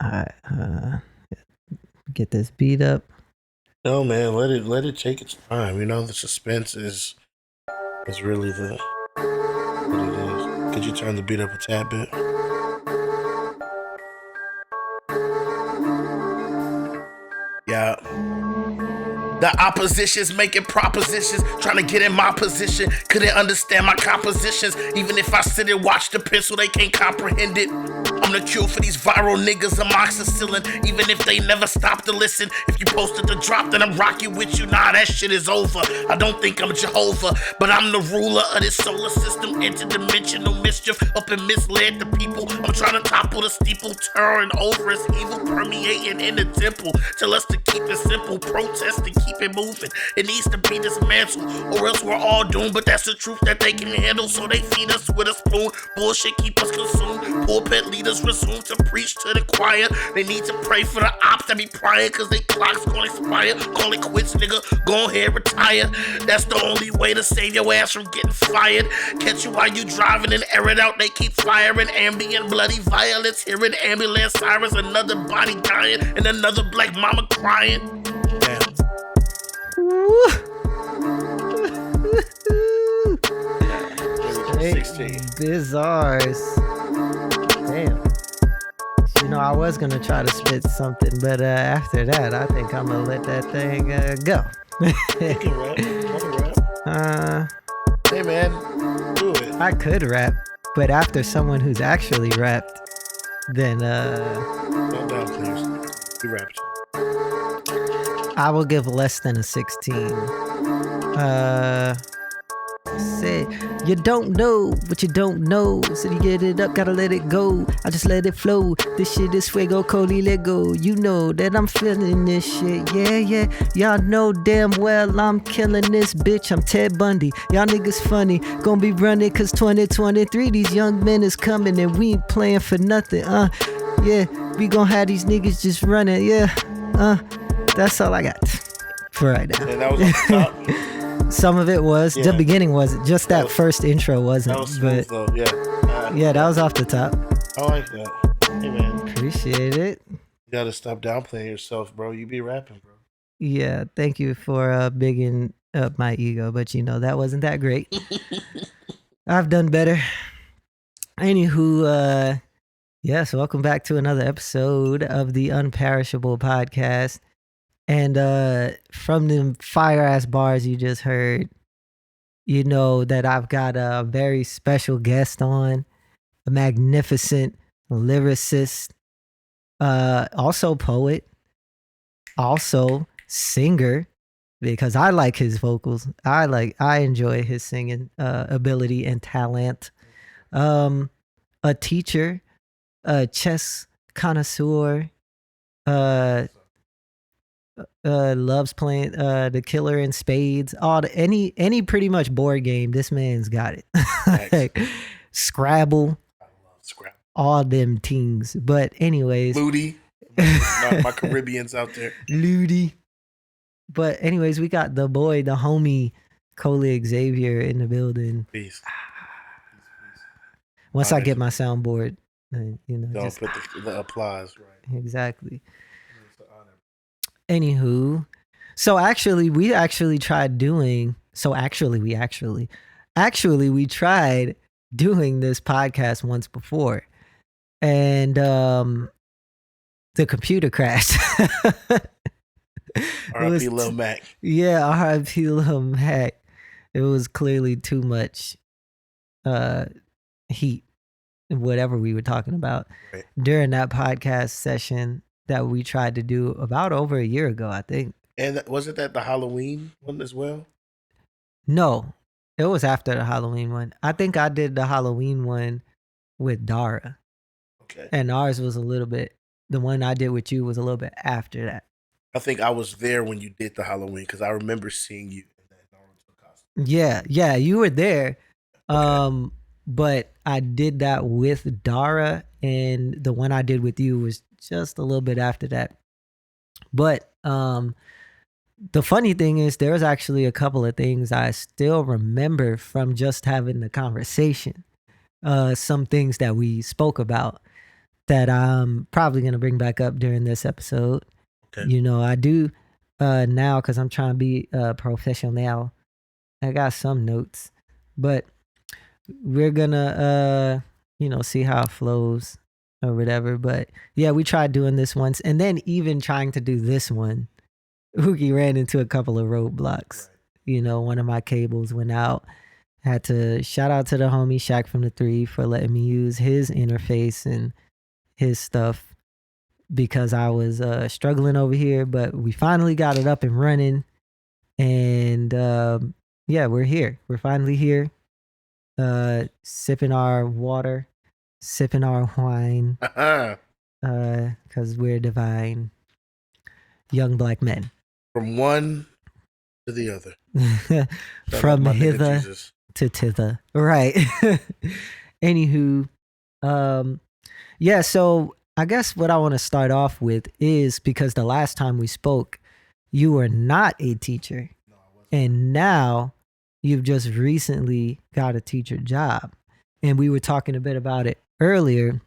Alright, get this beat up. No, man, let it take its time. You know, the suspense is really what it is. Could you turn the beat up a tad bit? Yeah. The opposition's making propositions, trying to get in my position. Couldn't understand my compositions. Even if I sit and watch the pencil, they can't comprehend it. I'm the cure for these viral niggas, amoxicillin. Even if they never stop to listen. If you posted the drop, then I'm rocking with you. Nah, that shit is over. I don't think I'm Jehovah, but I'm the ruler of this solar system. Interdimensional mischief up and misled the people. I'm trying to topple the steeple, turn over as evil permeating in the temple. Tell us to keep it simple, protest and keep it moving. It needs to be dismantled, or else we're all doomed. But that's the truth that they can handle, so they feed us with a spoon. Bullshit keep us consumed. Pulpit leaders resume to preach to the choir. They need to pray for the ops that be prying, cause they clocks gonna expire. Call it quits, nigga. Go ahead, retire. That's the only way to save your ass from getting fired. Catch you while you driving and air it out. They keep firing ambient bloody violence. Hearing ambulance sirens, another body dying, and another black mama crying. Damn. Bizarres. Damn. You know, I was gonna try to spit something, but after that, I think I'm gonna let that thing go. You can rap. You can rap. Hey man, do it. I could rap, but after someone who's actually rapped, then Calm down, please. You rapped. I will give less than a 16. Say, you don't know what you don't know, so you get it up, gotta let it go. I just let it flow. This shit is fuego, Coley Lego. You know that I'm feeling this shit. Yeah. Y'all know damn well I'm killing this bitch. I'm Ted Bundy. Y'all niggas funny. Gonna be running cause 2023 these young men is coming and we ain't playing for nothing. Yeah, we gonna have these niggas just running. Yeah, that's all I got for right now. And that was on the top. Some of it was. Yeah. The beginning wasn't. Just that first intro wasn't. That was smooth, though. Yeah. Yeah, that was off the top. I like that. Hey, man. Appreciate it. You gotta stop downplaying yourself, bro. You be rapping, bro. Yeah, thank you for bigging up my ego, but you know, that wasn't that great. I've done better. Anywho, yes, welcome back to another episode of the UnParishable podcast. And from the fire ass bars you just heard, you know that I've got a very special guest on, a magnificent lyricist, also poet, also singer, because I like his vocals. I enjoy his singing ability and talent. A teacher, a chess connoisseur, loves playing the killer in spades, any pretty much board game, this man's got it. Like, Scrabble, I love Scrabble, all them teams. But anyways, Ludi, my Caribbeans out there. Ludi. But anyways, we got the boy, the homie Coley Xavier in the building. Peace. Once I get my soundboard, you know, don't just, put the applause right. Exactly. Anywho, we tried doing this podcast once before, and the computer crashed. R.I.P. Lil Mac. Yeah, R.I.P. Lil Mac. It was clearly too much heat, whatever we were talking about during that podcast session that we tried to do about over a year ago, I think. And wasn't that the Halloween one as well? No, it was after the Halloween one. I think I did the Halloween one with Dara. Okay. And ours was the one I did with you was a little bit after that. I think I was there when you did the Halloween because I remember seeing you in that Naruto costume. Yeah, you were there. Okay. But I did that with Dara, and the one I did with you was just a little bit after that. But the funny thing is there was actually a couple of things I still remember from just having the conversation. Some things that we spoke about that I'm probably going to bring back up during this episode. Okay. You know, I do now because I'm trying to be professional. I got some notes, but we're going to, see how it flows or whatever. But yeah, we tried doing this once. And then even trying to do this one, Hookie ran into a couple of roadblocks. Right. One of my cables went out. Had to shout out to the homie Shaq from the 3 for letting me use his interface and his stuff because I was struggling over here. But we finally got it up and running. And yeah, we're here. We're finally here. Sipping our water, sipping our wine. Because we're divine young black men. From one to the other. From hither to thither. Right. Anywho, yeah, so I guess what I want to start off with is because the last time we spoke, you were not a teacher. No, I wasn't. And now you've just recently got a teacher job. And we were talking a bit about it earlier.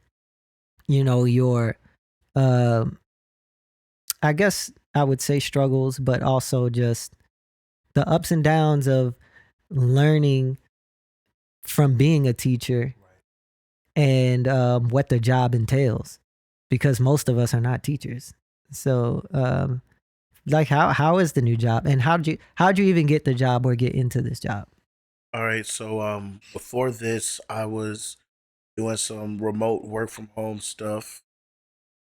Your I guess I would say struggles, but also just the ups and downs of learning from being a teacher and what the job entails, because most of us are not teachers. So like how is the new job, and how'd you even get the job or get into this job? All right, so before this I was doing some remote work from home stuff,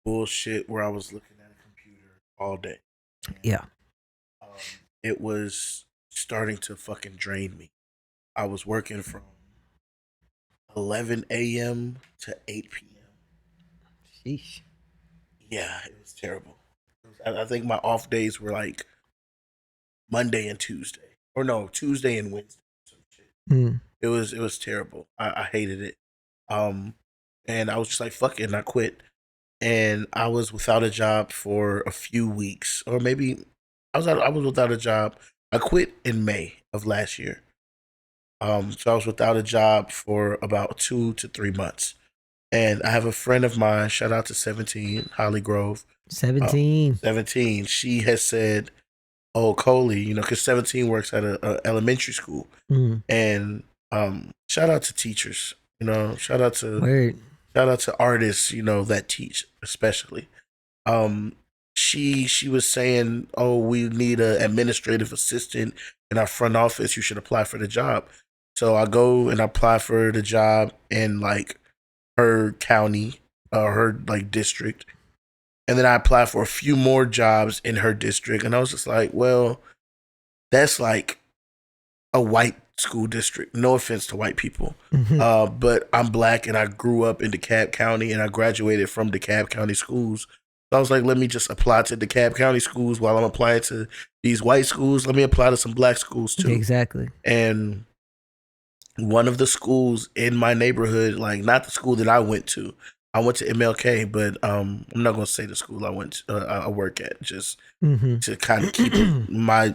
bullshit, where I was looking at a computer all day. Yeah. It was starting to fucking drain me. I was working from 11 a.m. to 8 p.m. Sheesh. Yeah, it was terrible. I think my off days were like Monday and Tuesday. Or no, Tuesday and Wednesday. It was terrible. I hated it. And I was just like, fuck it, and I quit. And I was without a job for a few weeks. Or maybe I was without a job. I quit in May of last year. So I was without a job for about 2 to 3 months. And I have a friend of mine, shout out to 17, Holly Grove. 17. 17. She has said, oh, Coley, because 17 works at a elementary school. And shout out to teachers, shout out to artists, that teach, especially. She was saying, oh, we need an administrative assistant in our front office. You should apply for the job. So I go and apply for the job in like her county, her like district. And then I applied for a few more jobs in her district. And I was just like, well, that's like a white school district. No offense to white people. But I'm black and I grew up in DeKalb County and I graduated from DeKalb County schools. So I was like, let me just apply to DeKalb County schools while I'm applying to these white schools. Let me apply to some black schools too. Exactly. And one of the schools in my neighborhood, like not the school that I went to, I went to MLK, but I'm not gonna say the school I work at, just to kind of keep my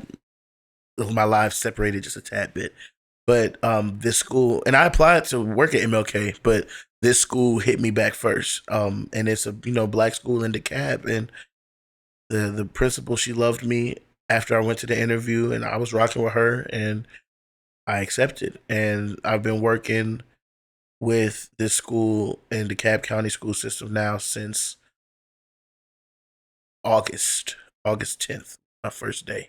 life separated just a tad bit. But this school, and I applied to work at MLK, but this school hit me back first. And it's a black school in DeKalb, and the principal, she loved me after I went to the interview, and I was rocking with her, and I accepted. And I've been working with this school in the DeKalb County school system now since August 10th, my first day.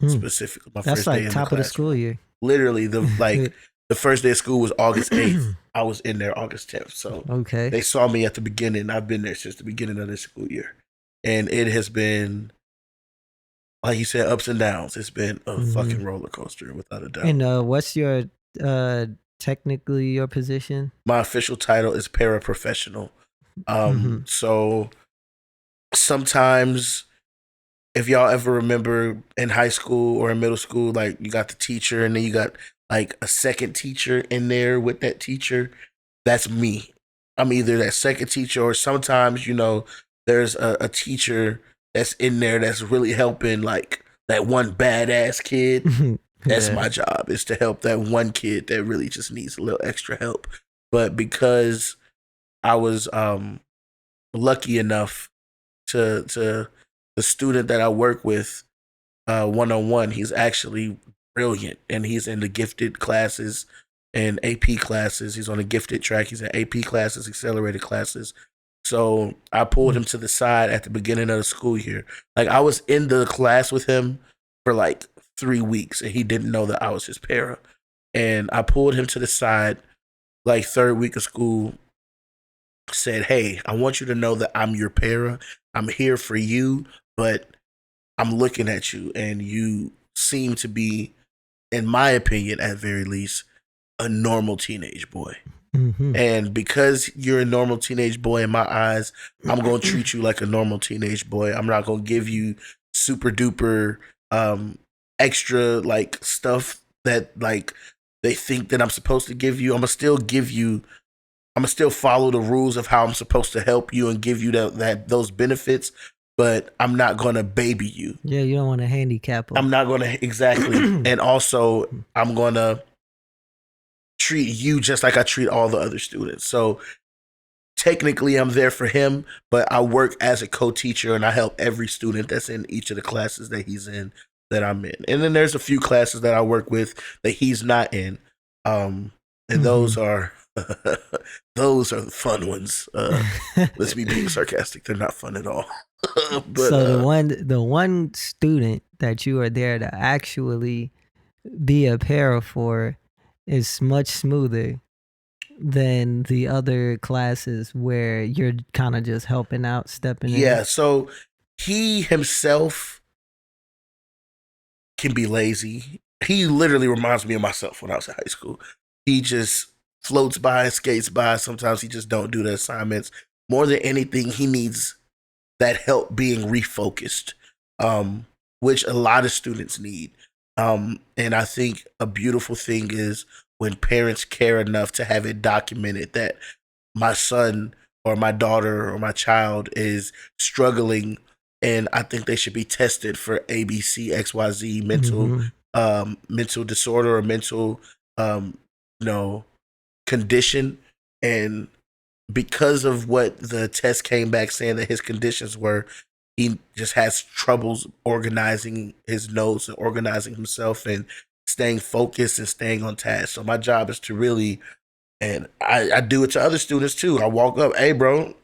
Specifically, my That's first like day in top of the school year. Literally, the first day of school was August 8th. I was in there August 10th. So okay, they saw me at the beginning. I've been there since the beginning of the school year, and it has been, like you said, ups and downs. It's been a fucking roller coaster, without a doubt. And what's your technically your position? My official title is paraprofessional. So sometimes, if y'all ever remember in high school or in middle school, like you got the teacher and then you got like a second teacher in there with that teacher, that's me. I'm either that second teacher, or sometimes, there's a teacher that's in there that's really helping like that one badass kid. That's my job, is to help that one kid that really just needs a little extra help. But because I was lucky enough to the student that I work with one-on-one. He's actually brilliant, and he's in the gifted classes and AP classes. He's on the gifted track. He's in AP classes, accelerated classes. So I pulled him to the side at the beginning of the school year. Like, I was in the class with him for like 3 weeks, and he didn't know that I was his para. And I pulled him to the side, like, third week of school, said, "Hey, I want you to know that I'm your para. I'm here for you, but I'm looking at you, and you seem to be, in my opinion, at very least, a normal teenage boy. Mm-hmm. And because you're a normal teenage boy in my eyes, I'm going to treat you like a normal teenage boy. I'm not going to give you super duper extra like stuff that like they think that I'm supposed to give you. I'm going to still give you, I'm going to still follow the rules of how I'm supposed to help you and give you those benefits, but I'm not going to baby you." Yeah, you don't want to handicap them. I'm not going to, exactly. And also, I'm going to treat you just like I treat all the other students. So technically I'm there for him, but I work as a co-teacher, and I help every student that's in each of the classes that he's in, that I'm in. And then there's a few classes that I work with that he's not in. And those are those are the fun ones. Let's be being sarcastic. They're not fun at all. But, so the one student that you are there to actually be a para for is much smoother than the other classes where you're kind of just helping out, stepping in. Yeah, so he himself can be lazy. He literally reminds me of myself when I was in high school. He just floats by, skates by. Sometimes he just don't do the assignments. More than anything, he needs that help being refocused, which a lot of students need. And I think a beautiful thing is when parents care enough to have it documented that my son or my daughter or my child is struggling, and I think they should be tested for ABC, XYZ mental disorder or mental condition. And because of what the test came back saying that his conditions were, he just has troubles organizing his notes and organizing himself and staying focused and staying on task. So my job is to really, and I do it to other students too. I walk up, "Hey bro,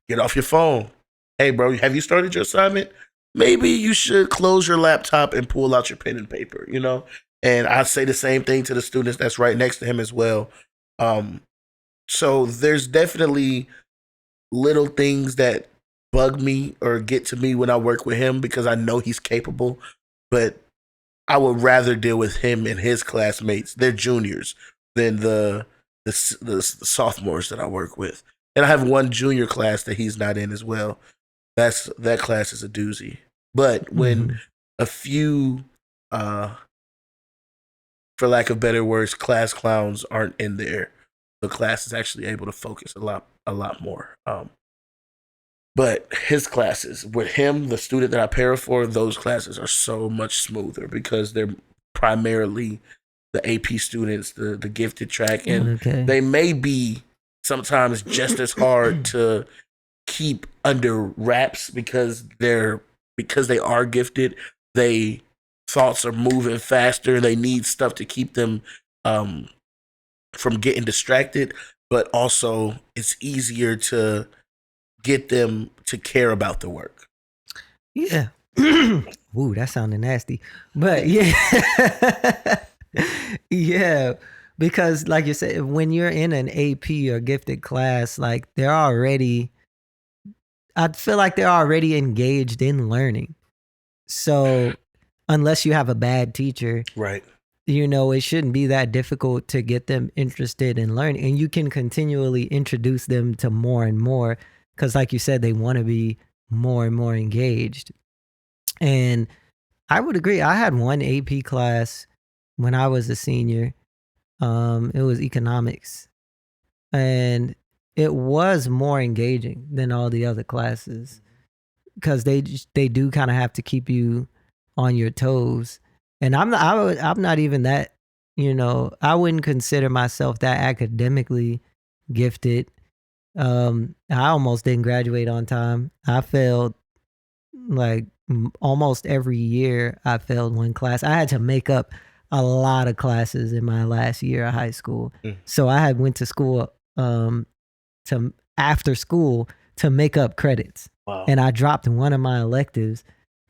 get off your phone. Hey bro, have you started your assignment? Maybe you should close your laptop and pull out your pen and paper," And I say the same thing to the students that's right next to him as well. So there's definitely little things that bug me or get to me when I work with him because I know he's capable, but I would rather deal with him and his classmates, they're juniors, than the sophomores that I work with. And I have one junior class that he's not in as well. That class is a doozy. But when a few, for lack of better words, class clowns aren't in there, the class is actually able to focus a lot more. But his classes, with him, the student that I para for, those classes are so much smoother because they're primarily the AP students, the gifted track, and they may be sometimes just as hard to keep under wraps because they are gifted. They thoughts are moving faster. They need stuff to keep them from getting distracted, but also it's easier to get them to care about the work. Yeah. Ooh, that sounded nasty. But yeah. Yeah. Because like you said, when you're in an AP or gifted class, like I feel like they're already engaged in learning. So unless you have a bad teacher, right, it shouldn't be that difficult to get them interested in learning. And you can continually introduce them to more and more. Because like you said, they want to be more and more engaged. And I would agree. I had one AP class when I was a senior. It was economics. And it was more engaging than all the other classes. Because they do kind of have to keep you on your toes. And I'm not even that, I wouldn't consider myself that academically gifted. I almost didn't graduate on time. I failed like almost every year. I failed one class. I had to make up a lot of classes in my last year of high school. So I had went to school to after school to make up credits. Wow. And I dropped one of my electives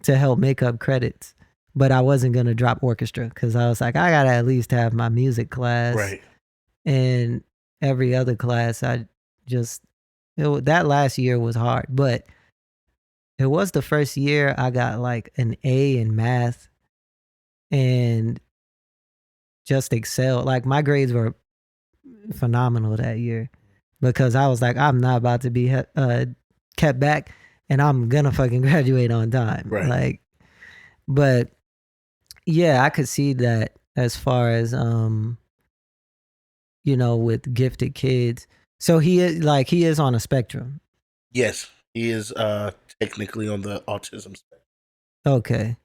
to help make up credits. But I wasn't going to drop orchestra because I was like, I got to at least have my music class. Right. And every other class, that last year was hard. But it was the first year I got like an A in math and just excelled. Like my grades were phenomenal that year because I was like, I'm not about to be kept back and I'm gonna fucking graduate on time. Right. Like, but yeah, I could see that as far as with gifted kids. So he is on a spectrum. Yes, he is technically on the autism spectrum. Okay.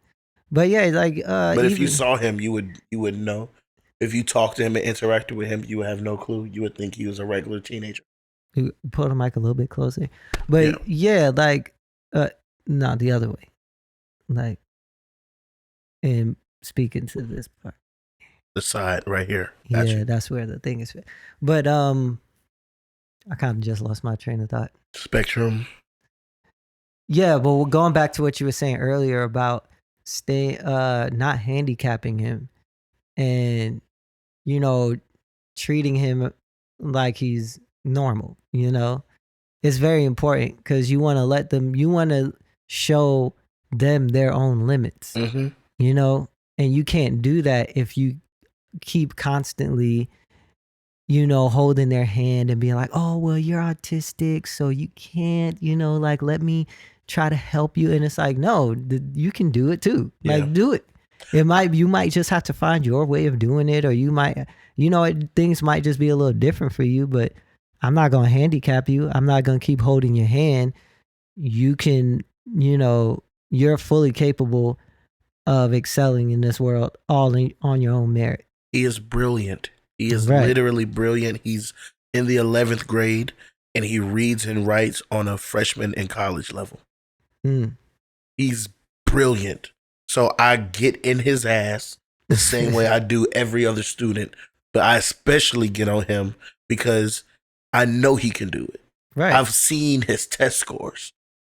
But yeah, like but if you saw him, you wouldn't know. If you talked to him and interacted with him, you would have no clue. You would think he was a regular teenager. You pull the mic a little bit closer. But yeah like no, the other way. Like, and speaking to this part. The side right here. Gotcha. That's where the thing is. But I kind of just lost my train of thought. Spectrum. Yeah, but going back to what you were saying earlier about not handicapping him and treating him like he's normal, it's very important because you want to show them their own limits, and you can't do that if you keep constantly holding their hand and being like, oh well, you're autistic so you can't, like, let me try to help you. And it's like, no, you can do it too. Like, do it. You might just have to find your way of doing it, or you might, things might just be a little different for you, but I'm not going to handicap you. I'm not going to keep holding your hand. You can, you're fully capable of excelling in this world on your own merit. He is brilliant. He is literally brilliant. He's in the 11th grade and he reads and writes on a freshman in college level. He's brilliant. So I get in his ass the same way I do every other student, but I especially get on him because I know he can do it. Right. I've seen his test scores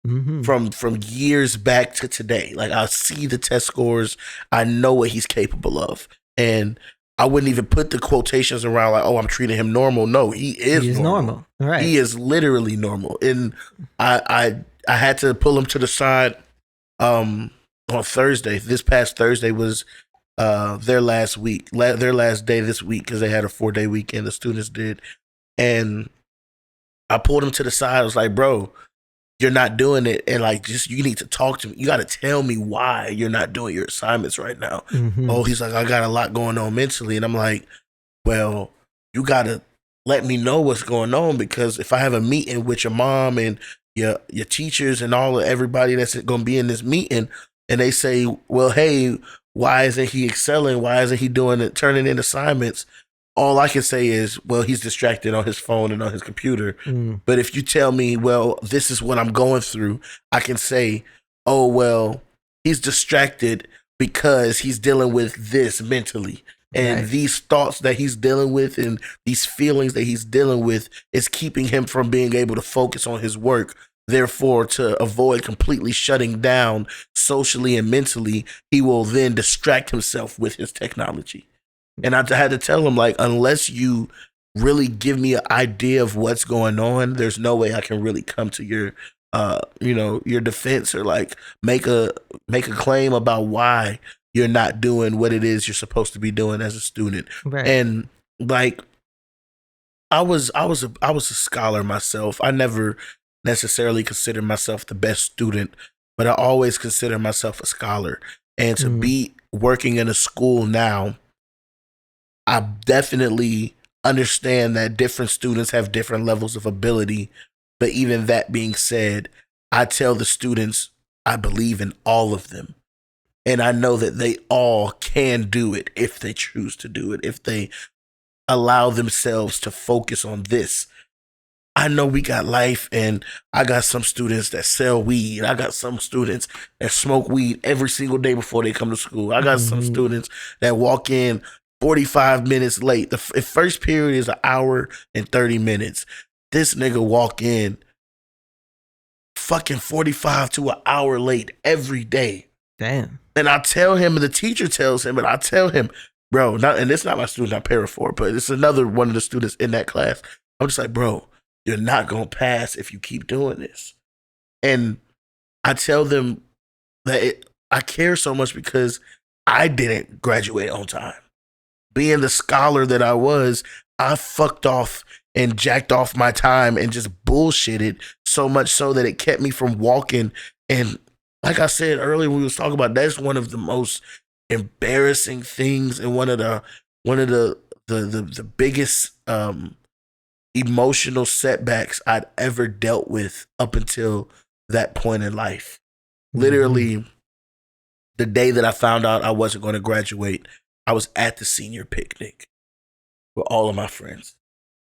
from years back to today. Like, I see the test scores. I know what he's capable of. And I wouldn't even put the quotations around like, oh, I'm treating him normal. No, he is normal. Right. He is literally normal. And I had to pull him to the side on Thursday. This past Thursday was their last day this week because they had a 4-day weekend, the students did. And I pulled him to the side. I was like, bro, you're not doing it. And like, just, you need to talk to me. You got to tell me why you're not doing your assignments right now. Oh, he's like, I got a lot going on mentally. And I'm like, well, you got to let me know what's going on, because if I have a meeting with your mom and your teachers and everybody that's going to be in this meeting, and they say, well, hey, why isn't he excelling? Why isn't he turning in assignments? All I can say is, well, he's distracted on his phone and on his computer. But if you tell me, well, this is what I'm going through, I can say, oh, well, he's distracted because he's dealing with this mentally. And these thoughts that he's dealing with and these feelings that he's dealing with is keeping him from being able to focus on his work. Therefore, to avoid completely shutting down socially and mentally, he will then distract himself with his technology. And I had to tell him, like, unless you really give me an idea of what's going on, there's no way I can really come to your your defense, or like make a claim about why you're not doing what it is you're supposed to be doing as a student. Right. And like, I was a scholar myself. I never necessarily considered myself the best student, but I always consider myself a scholar. And to be working in a school now, I definitely understand that different students have different levels of ability. But even that being said, I tell the students I believe in all of them. And I know that they all can do it if they choose to do it, if they allow themselves to focus on this. I know we got life, and I got some students that sell weed. I got some students that smoke weed every single day before they come to school. I got some students that walk in 45 minutes late. The first period is an hour and 30 minutes. This nigga walk in fucking 45 to an hour late every day. Damn. And I tell him, and the teacher tells him, and I tell him, bro, and it's not my student I para for, but it's another one of the students in that class. I'm just like, bro, you're not going to pass if you keep doing this. And I tell them that I care so much because I didn't graduate on time. Being the scholar that I was, I fucked off and jacked off my time and just bullshitted so much so that it kept me from walking. And like I said earlier, we was talking about, that's one of the most embarrassing things and one of the biggest emotional setbacks I'd ever dealt with up until that point in life. Literally, the day that I found out I wasn't going to graduate, I was at the senior picnic with all of my friends.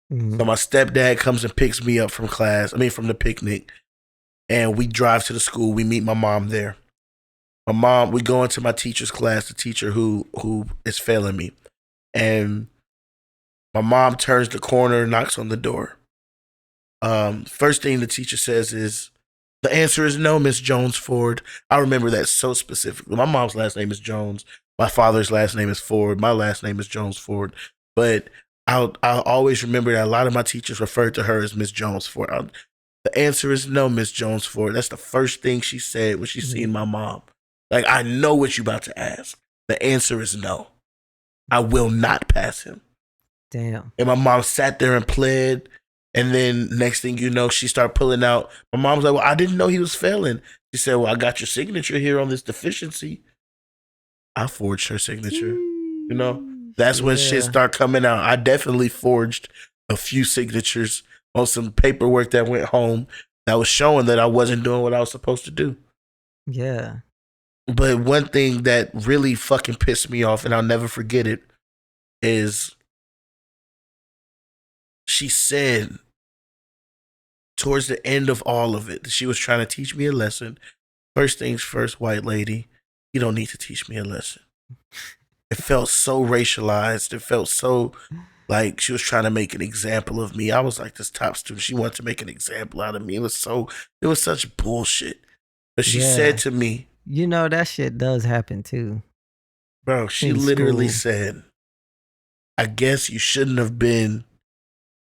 So my stepdad comes and picks me up from the picnic, and we drive to the school. We meet my mom there. My mom, we go into my teacher's class, the teacher who is failing me. And my mom turns the corner, knocks on the door. First thing the teacher says is, "The answer is no, Miss Jones Ford." I remember that so specifically. My mom's last name is Jones. My father's last name is Ford. My last name is Jones Ford. But I'll always remember that a lot of my teachers referred to her as Miss Jones Ford. The answer is no, Miss Jones Ford. That's the first thing she said when she seen my mom. Like, I know what you about to ask. The answer is no. I will not pass him. Damn. And my mom sat there and pled. And then next thing you know, she started pulling out. My mom's like, "Well, I didn't know he was failing." She said, "Well, I got your signature here on this deficiency." I forged her signature. You know, that's when shit started coming out. I definitely forged a few signatures on some paperwork that went home that was showing that I wasn't doing what I was supposed to do. Yeah. But one thing that really fucking pissed me off, and I'll never forget it, is she said towards the end of all of it that she was trying to teach me a lesson. First things first, white lady, you don't need to teach me a lesson. It felt so racialized. It felt so like she was trying to make an example of me. I was like this top student. She wanted to make an example out of me. It was such bullshit. But she said to me, you know, that shit does happen too. Bro, she literally said, "I guess you shouldn't have been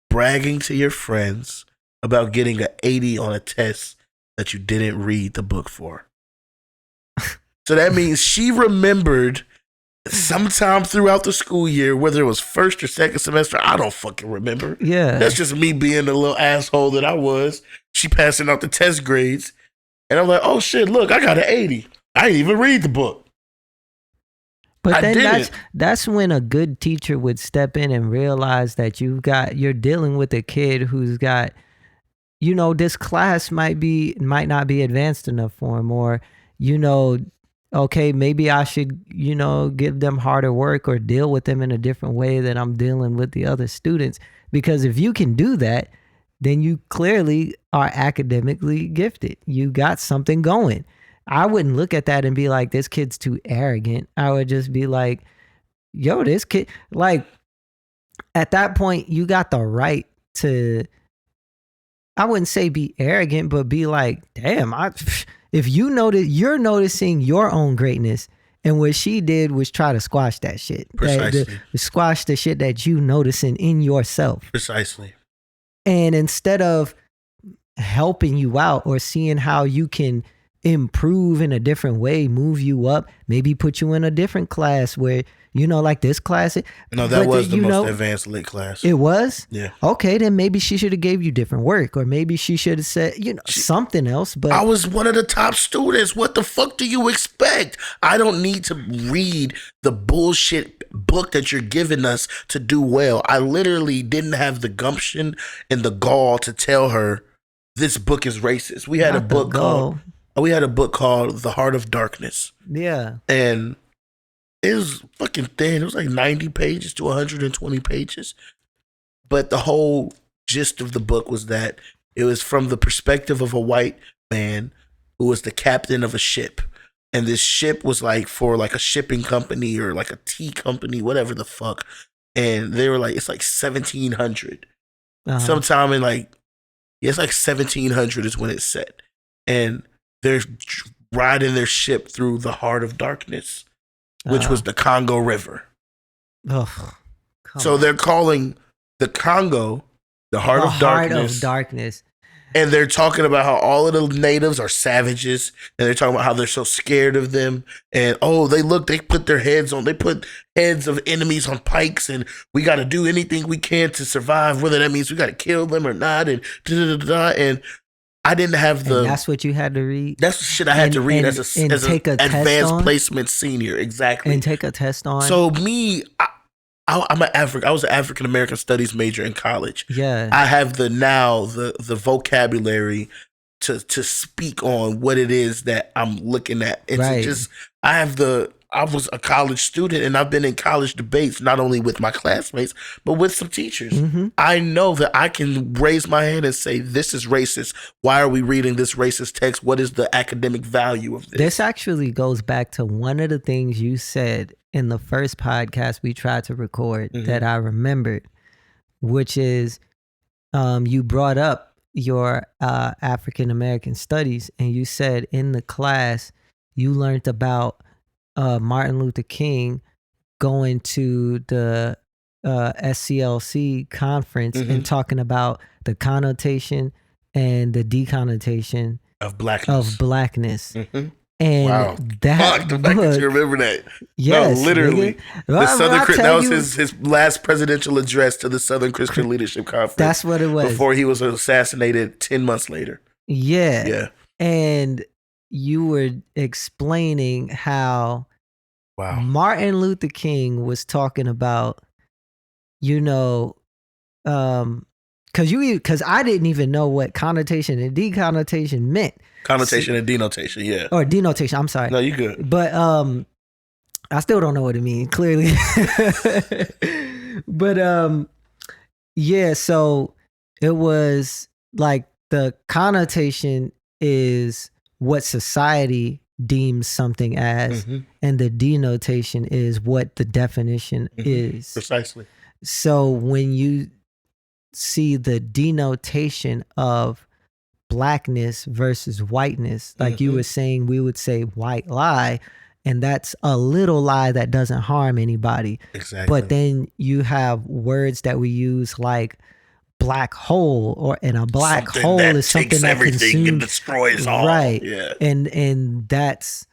bragging to your friends about getting an 80 on a test that you didn't read the book for." So that means she remembered sometime throughout the school year, whether it was first or second semester, I don't fucking remember. Yeah. That's just me being the little asshole that I was. She passing out the test grades. And I'm like, "Oh shit, look, I got an 80. I didn't even read the book." But then that's when a good teacher would step in and realize that you're dealing with a kid who's got, you know, this class might not be advanced enough for him, or, you know, okay, maybe I should, you know, give them harder work or deal with them in a different way than I'm dealing with the other students. Because if you can do that, then you clearly are academically gifted. You got something going. I wouldn't look at that and be like, this kid's too arrogant. I would just be like, yo, this kid, like, at that point, you got the right to, I wouldn't say be arrogant, but be like, damn, if you notice, you're noticing your own greatness. And what she did was try to squash that shit. Precisely. Squash the shit that you noticing in yourself. Precisely. And instead of helping you out or seeing how you can improve in a different way, move you up, maybe put you in a different class where, you know, like this class. No, that was the most advanced lit class. It was? Yeah. Okay, then maybe she should have gave you different work, or maybe she should have said, you know, something else. But I was one of the top students. What the fuck do you expect? I don't need to read the bullshit book that you're giving us to do well. I literally didn't have the gumption and the gall to tell her this book is racist. We had a book called The Heart of Darkness. Yeah. And it was fucking thin. It was like 90 pages to 120 pages. But the whole gist of the book was that it was from the perspective of a white man who was the captain of a ship. And this ship was like for like a shipping company or like a tea company, whatever the fuck. And they were like, it's like 1700. Sometime in like, it's like 1700 is when it's set. And they're riding their ship through the heart of darkness, which was the Congo River. So they're calling the Congo the heart of darkness. And they're talking about how all of the natives are savages. And they're talking about how they're so scared of them. And, they put heads of enemies on pikes. And we got to do anything we can to survive, whether that means we got to kill them or not. And And I didn't have and that's what you had to read? That's the shit I had to read as an advanced placement senior. Exactly. And take a test on? So me, I was an African American studies major in college. Yeah. I have the vocabulary to speak on what it is that I'm looking at. It's I was a college student, and I've been in college debates, not only with my classmates, but with some teachers. Mm-hmm. I know that I can raise my hand and say, this is racist. Why are we reading this racist text? What is the academic value of this? This actually goes back to one of the things you said in the first podcast we tried to record that I remembered, which is you brought up your African American studies, and you said in the class you learned about Martin Luther King going to the SCLC conference and talking about the connotation and the deconnotation of blackness. Mm-hmm. And wow. That the fact that you remember that. Yes, no, literally. That was his last presidential address to the Southern Christian Leadership Conference. That's what it was. Before he was assassinated 10 months later. Yeah. Yeah. And you were explaining how Martin Luther King was talking about, because I didn't even know what connotation and deconnotation meant. Connotation and denotation, yeah. Or denotation, I'm sorry. No, you good. But I still don't know what it means, clearly. But yeah, so it was like the connotation is what society deems something as, and the denotation is what the definition is. Precisely. So when you see the denotation of blackness versus whiteness, like you were saying, we would say white lie, and that's a little lie that doesn't harm anybody. Exactly. But then you have words that we use like black hole, and a black hole is something that consumes and destroys all. Right. Yeah. And that's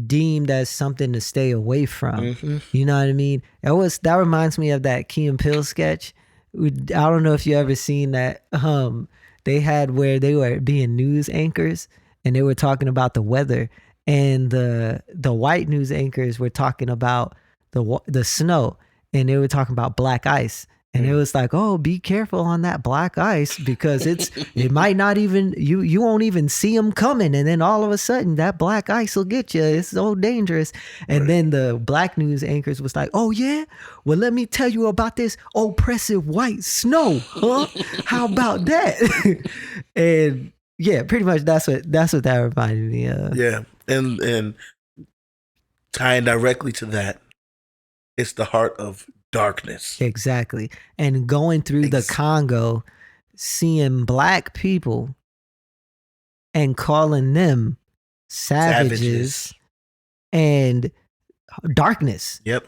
deemed as something to stay away from. You know what I mean? That reminds me of that Key and Peele sketch. I don't know if you ever seen that. They had where they were being news anchors and they were talking about the weather, and the white news anchors were talking about the snow, and they were talking about black ice. And it was like, oh, be careful on that black ice, because it might not even, you won't even see them coming. And then all of a sudden that black ice will get you. It's so dangerous. And then the black news anchors was like, oh yeah, well, let me tell you about this oppressive white snow. Huh? How about that? And yeah, pretty much that's what that reminded me of. Yeah. And tying directly to that, it's the heart of darkness. Exactly. And going through the Congo, seeing black people and calling them savages and darkness. Yep.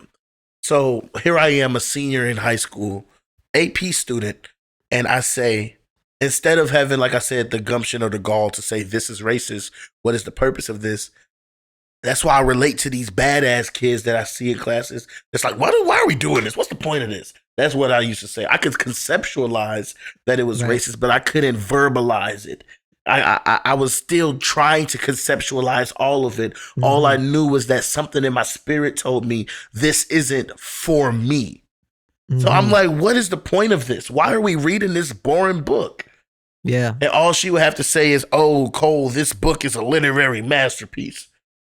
So here I am, a senior in high school, AP student, and I say, instead of having, like I said, the gumption or the gall to say this is racist, what is the purpose of this? That's why I relate to these badass kids that I see in classes. It's like, why are we doing this? What's the point of this? That's what I used to say. I could conceptualize that it was racist, but I couldn't verbalize it. I was still trying to conceptualize all of it. All I knew was that something in my spirit told me this isn't for me. So I'm like, what is the point of this? Why are we reading this boring book? Yeah. And all she would have to say is, oh, Cole, this book is a literary masterpiece.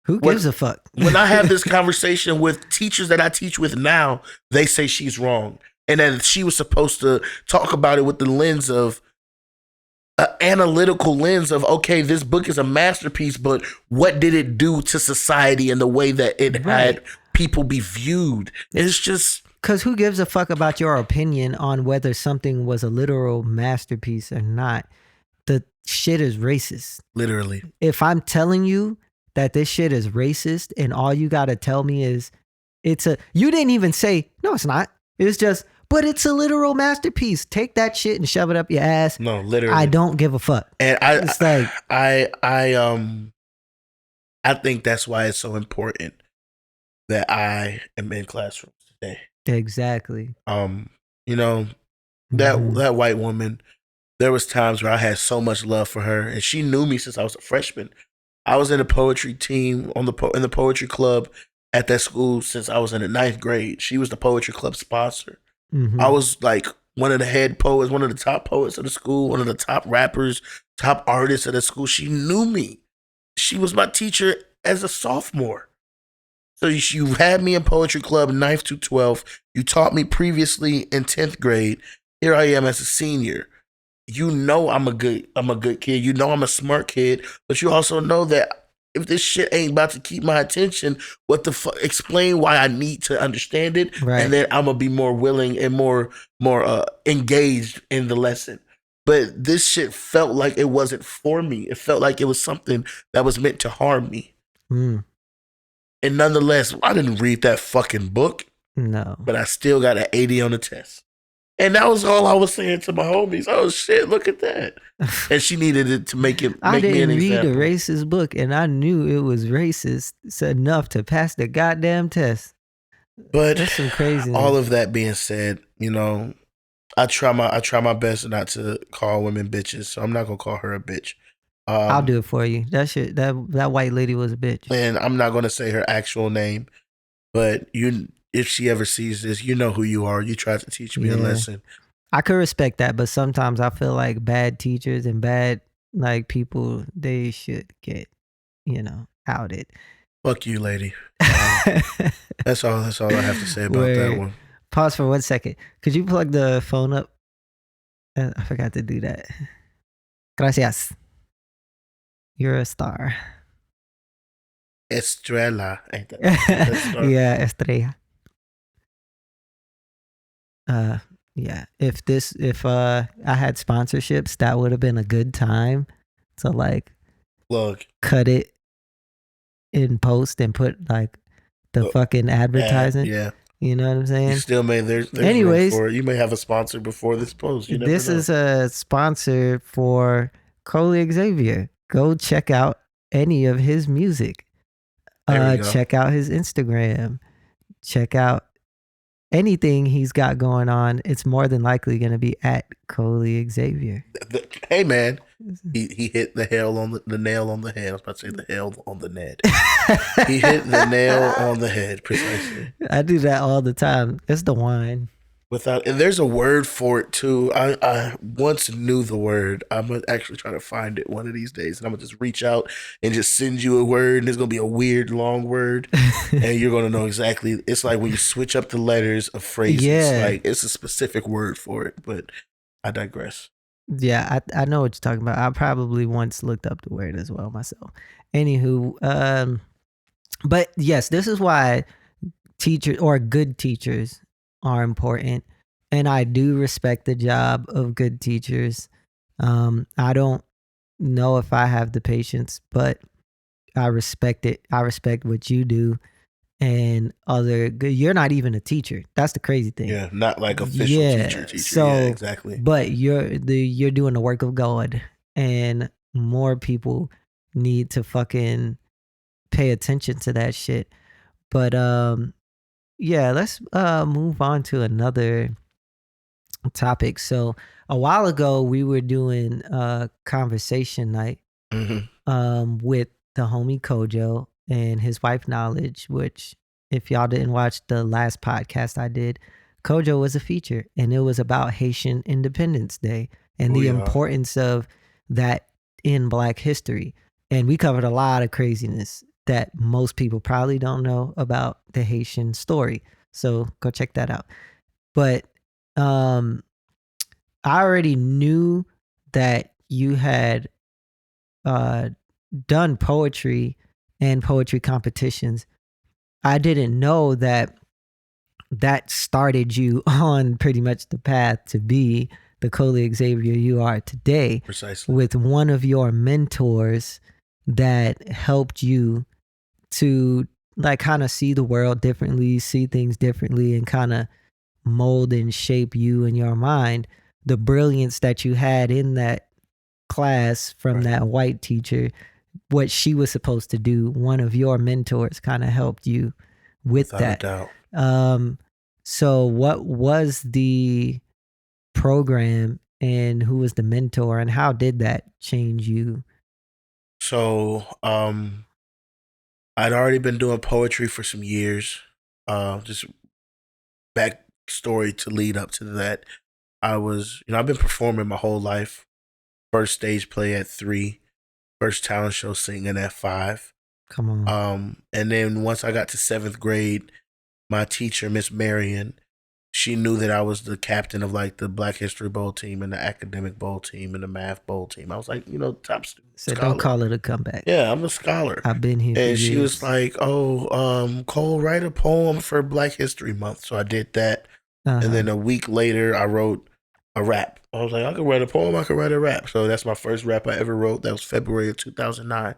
Who gives a fuck? When I have this conversation with teachers that I teach with now, they say she's wrong. And then she was supposed to talk about it with the lens of an analytical lens of, okay, this book is a masterpiece, but what did it do to society and the way that it had people be viewed? It's just... Because who gives a fuck about your opinion on whether something was a literal masterpiece or not? The shit is racist. Literally. If I'm telling you that this shit is racist and all you got to tell me is you didn't even say, no, it's not. It's just, but it's a literal masterpiece. Take that shit and shove it up your ass. No, literally. I don't give a fuck. And I think that's why it's so important that I am in classrooms today. Exactly. You know, that white woman, there was times where I had so much love for her, and she knew me since I was a freshman. I was in a poetry team in the poetry club at that school since I was in the 9th grade. She was the poetry club sponsor. Mm-hmm. I was like one of the head poets, one of the top poets of the school, one of the top rappers, top artists of the school. She knew me. She was my teacher as a sophomore. So you had me in poetry club 9th to 12th. You taught me previously in 10th grade. Here I am as a senior. You know I'm a good kid. You know I'm a smart kid. But you also know that if this shit ain't about to keep my attention, what the fuck? Explain why I need to understand it, right. And then I'm gonna be more willing and more engaged in the lesson. But this shit felt like it wasn't for me. It felt like it was something that was meant to harm me. Mm. And nonetheless, I didn't read that fucking book. No. But I still got an 80 on the test. And that was all I was saying to my homies. Oh shit, look at that. And she needed it to make me an example. I didn't read the racist book, and I knew it was racist enough to pass the goddamn test. But that's some craziness. All of that being said, you know, I try my best not to call women bitches, so I'm not gonna call her a bitch. I'll do it for you. That white lady was a bitch. And I'm not gonna say her actual name, but if she ever sees this, you know who you are. You tried to teach me a lesson. I could respect that, but sometimes I feel like bad teachers and bad like people, they should get, outed. Fuck you, lady. That's all I have to say about that one. Pause for 1 second. Could you plug the phone up? I forgot to do that. Gracias. You're a star. Estrella, ain't that? Yeah, estrella. Yeah. If I had sponsorships, that would have been a good time to like cut it in post and put like the fucking advertising. Yeah. You know what I'm saying? You still may there's anyways room for it. You may have a sponsor before this post. This is a sponsor for Coley Xavier. Go check out any of his music. Check out his Instagram. Check out anything he's got going on. It's more than likely going to be at Coley Xavier. Hey man, he hit the nail on the head. I was about to say the nail on the net. He hit the nail on the head precisely. I do that all the time. It's the wine. And there's a word for it too. I once knew the word. I'm gonna actually try to find it one of these days, and I'm gonna just reach out and just send you a word, and it's gonna be a weird long word, and you're gonna know exactly. It's like when you switch up the letters of phrases. Yeah. Like it's a specific word for it, but I digress. Yeah, I know what you're talking about. I probably once looked up the word as well myself. Anywho, but yes, this is why teachers or good teachers are important, and I do respect the job of good teachers. I don't know if I have the patience, but I respect it. I respect what you do, and other good. You're not even a teacher. That's the crazy thing. Yeah, not like official teacher. So yeah, exactly. But you're doing the work of God, and more people need to fucking pay attention to that shit. But yeah, let's move on to another topic. So a while ago, we were doing a conversation night with the homie Kojo and his wife Knowledge, which if y'all didn't watch the last podcast I did, Kojo was a feature, and it was about Haitian Independence Day and the importance of that in Black history. And we covered a lot of craziness that most people probably don't know about the Haitian story. So go check that out. But I already knew that you had done poetry and poetry competitions. I didn't know that started you on pretty much the path to be the Coley Xavier you are today. Precisely. With one of your mentors that helped you to like kind of see the world differently, see things differently, and kind of mold and shape you and your mind. The brilliance that you had in that class from that white teacher, what she was supposed to do, one of your mentors kind of helped you with Without that. a doubt. So what was the program and who was the mentor and how did that change you? So, I'd already been doing poetry for some years. Just backstory to lead up to that. I've been performing my whole life. First stage play at 3, first talent show singing at 5. Come on. And then once I got to 7th grade, my teacher, Miss Marion, she knew that I was the captain of like the Black History Bowl team and the Academic Bowl team and the Math Bowl team. I was like, top Said, scholar. don't call it a comeback. Yeah, I'm a scholar. I've been here for And years. she was like, Cole, write a poem for Black History Month. So I did that. And then a week later, I wrote a rap. I was like, I could write a poem, I could write a rap. So that's my first rap I ever wrote. That was February of 2009.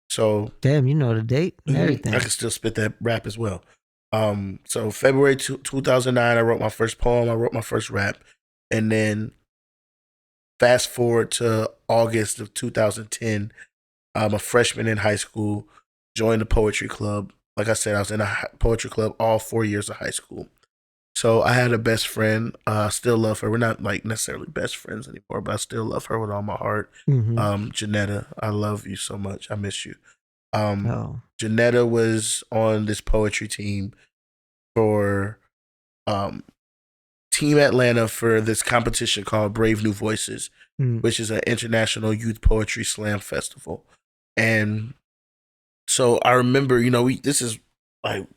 So damn, you know the date and everything. I can still spit that rap as well. So February 2009, I wrote my first poem. I wrote my first rap. And then fast forward to August of 2010, I'm a freshman in high school, joined the poetry club. Like I said, I was in a poetry club all 4 years of high school. So I had a best friend. I still love her. We're not like necessarily best friends anymore, but I still love her with all my heart. Janetta, I love you so much. I miss you. Janetta was on this poetry team for Team Atlanta for this competition called Brave New Voices, which is an international youth poetry slam festival. And so I remember, this is like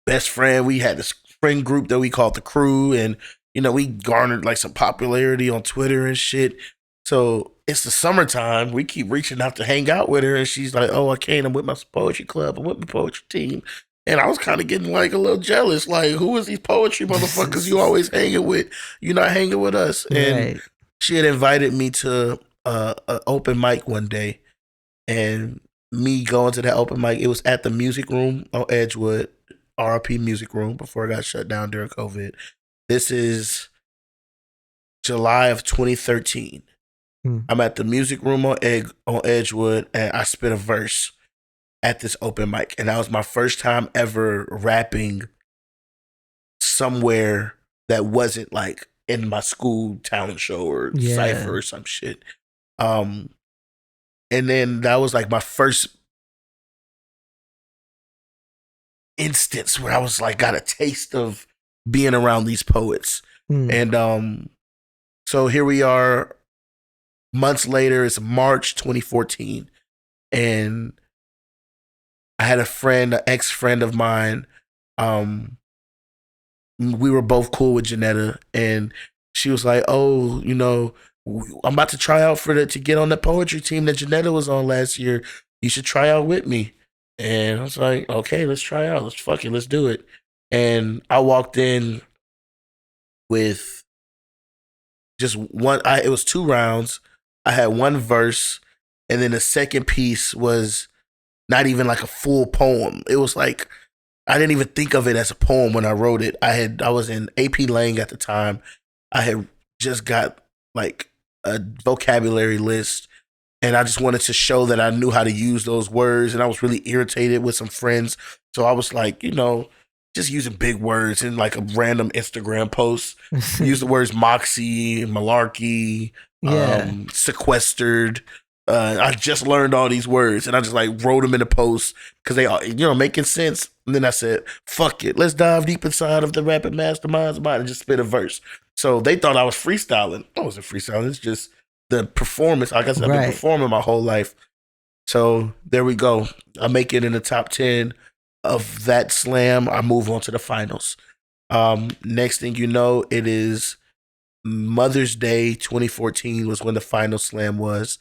best friend. We had this friend group that we called the Crew, and we garnered like some popularity on Twitter and shit. So it's the summertime. We keep reaching out to hang out with her, and she's like, "Oh, I can't. I'm with my poetry club. I'm with my poetry team." And I was kind of getting like a little jealous. Like, who is these poetry motherfuckers you always hanging with? You're not hanging with us. And she had invited me to an open mic one day, and me going to that open mic, it was at the Music Room on Edgewood. RRP Music Room before it got shut down during COVID. This is July of 2013. I'm at the Music Room on Edgewood, and I spit a verse at this open mic. And that was my first time ever rapping somewhere that wasn't like in my school talent show or cypher or some shit. And then that was like my first instance where I was like got a taste of being around these poets. And so here we are months later. It's March 2014, and I had a friend, an ex-friend of mine. We were both cool with Janetta, and she was like, "Oh, I'm about to try out to get on the poetry team that Janetta was on last year. You should try out with me." And I was like, "Okay, let's try out. Let's do it." And I walked in with just one. It was 2 rounds. I had one verse, and then the second piece was not even like a full poem. It was like I didn't even think of it as a poem when I wrote it. I was in AP Lang at the time. I had just got like a vocabulary list, and I just wanted to show that I knew how to use those words. And I was really irritated with some friends. So I was like, just using big words in like a random Instagram post. Use the words moxie, malarkey, sequestered. I just learned all these words, and I just like wrote them in a post because they are, making sense. And then I said, fuck it. Let's dive deep inside of the Rapid Mastermind's mind and just spit a verse. So they thought I was freestyling. I wasn't freestyling. It's just the performance. Like I said, I've been performing my whole life. So there we go. I make it in the top 10 of that slam. I move on to the finals. Next thing you know, it is Mother's Day 2014 was when the final slam was.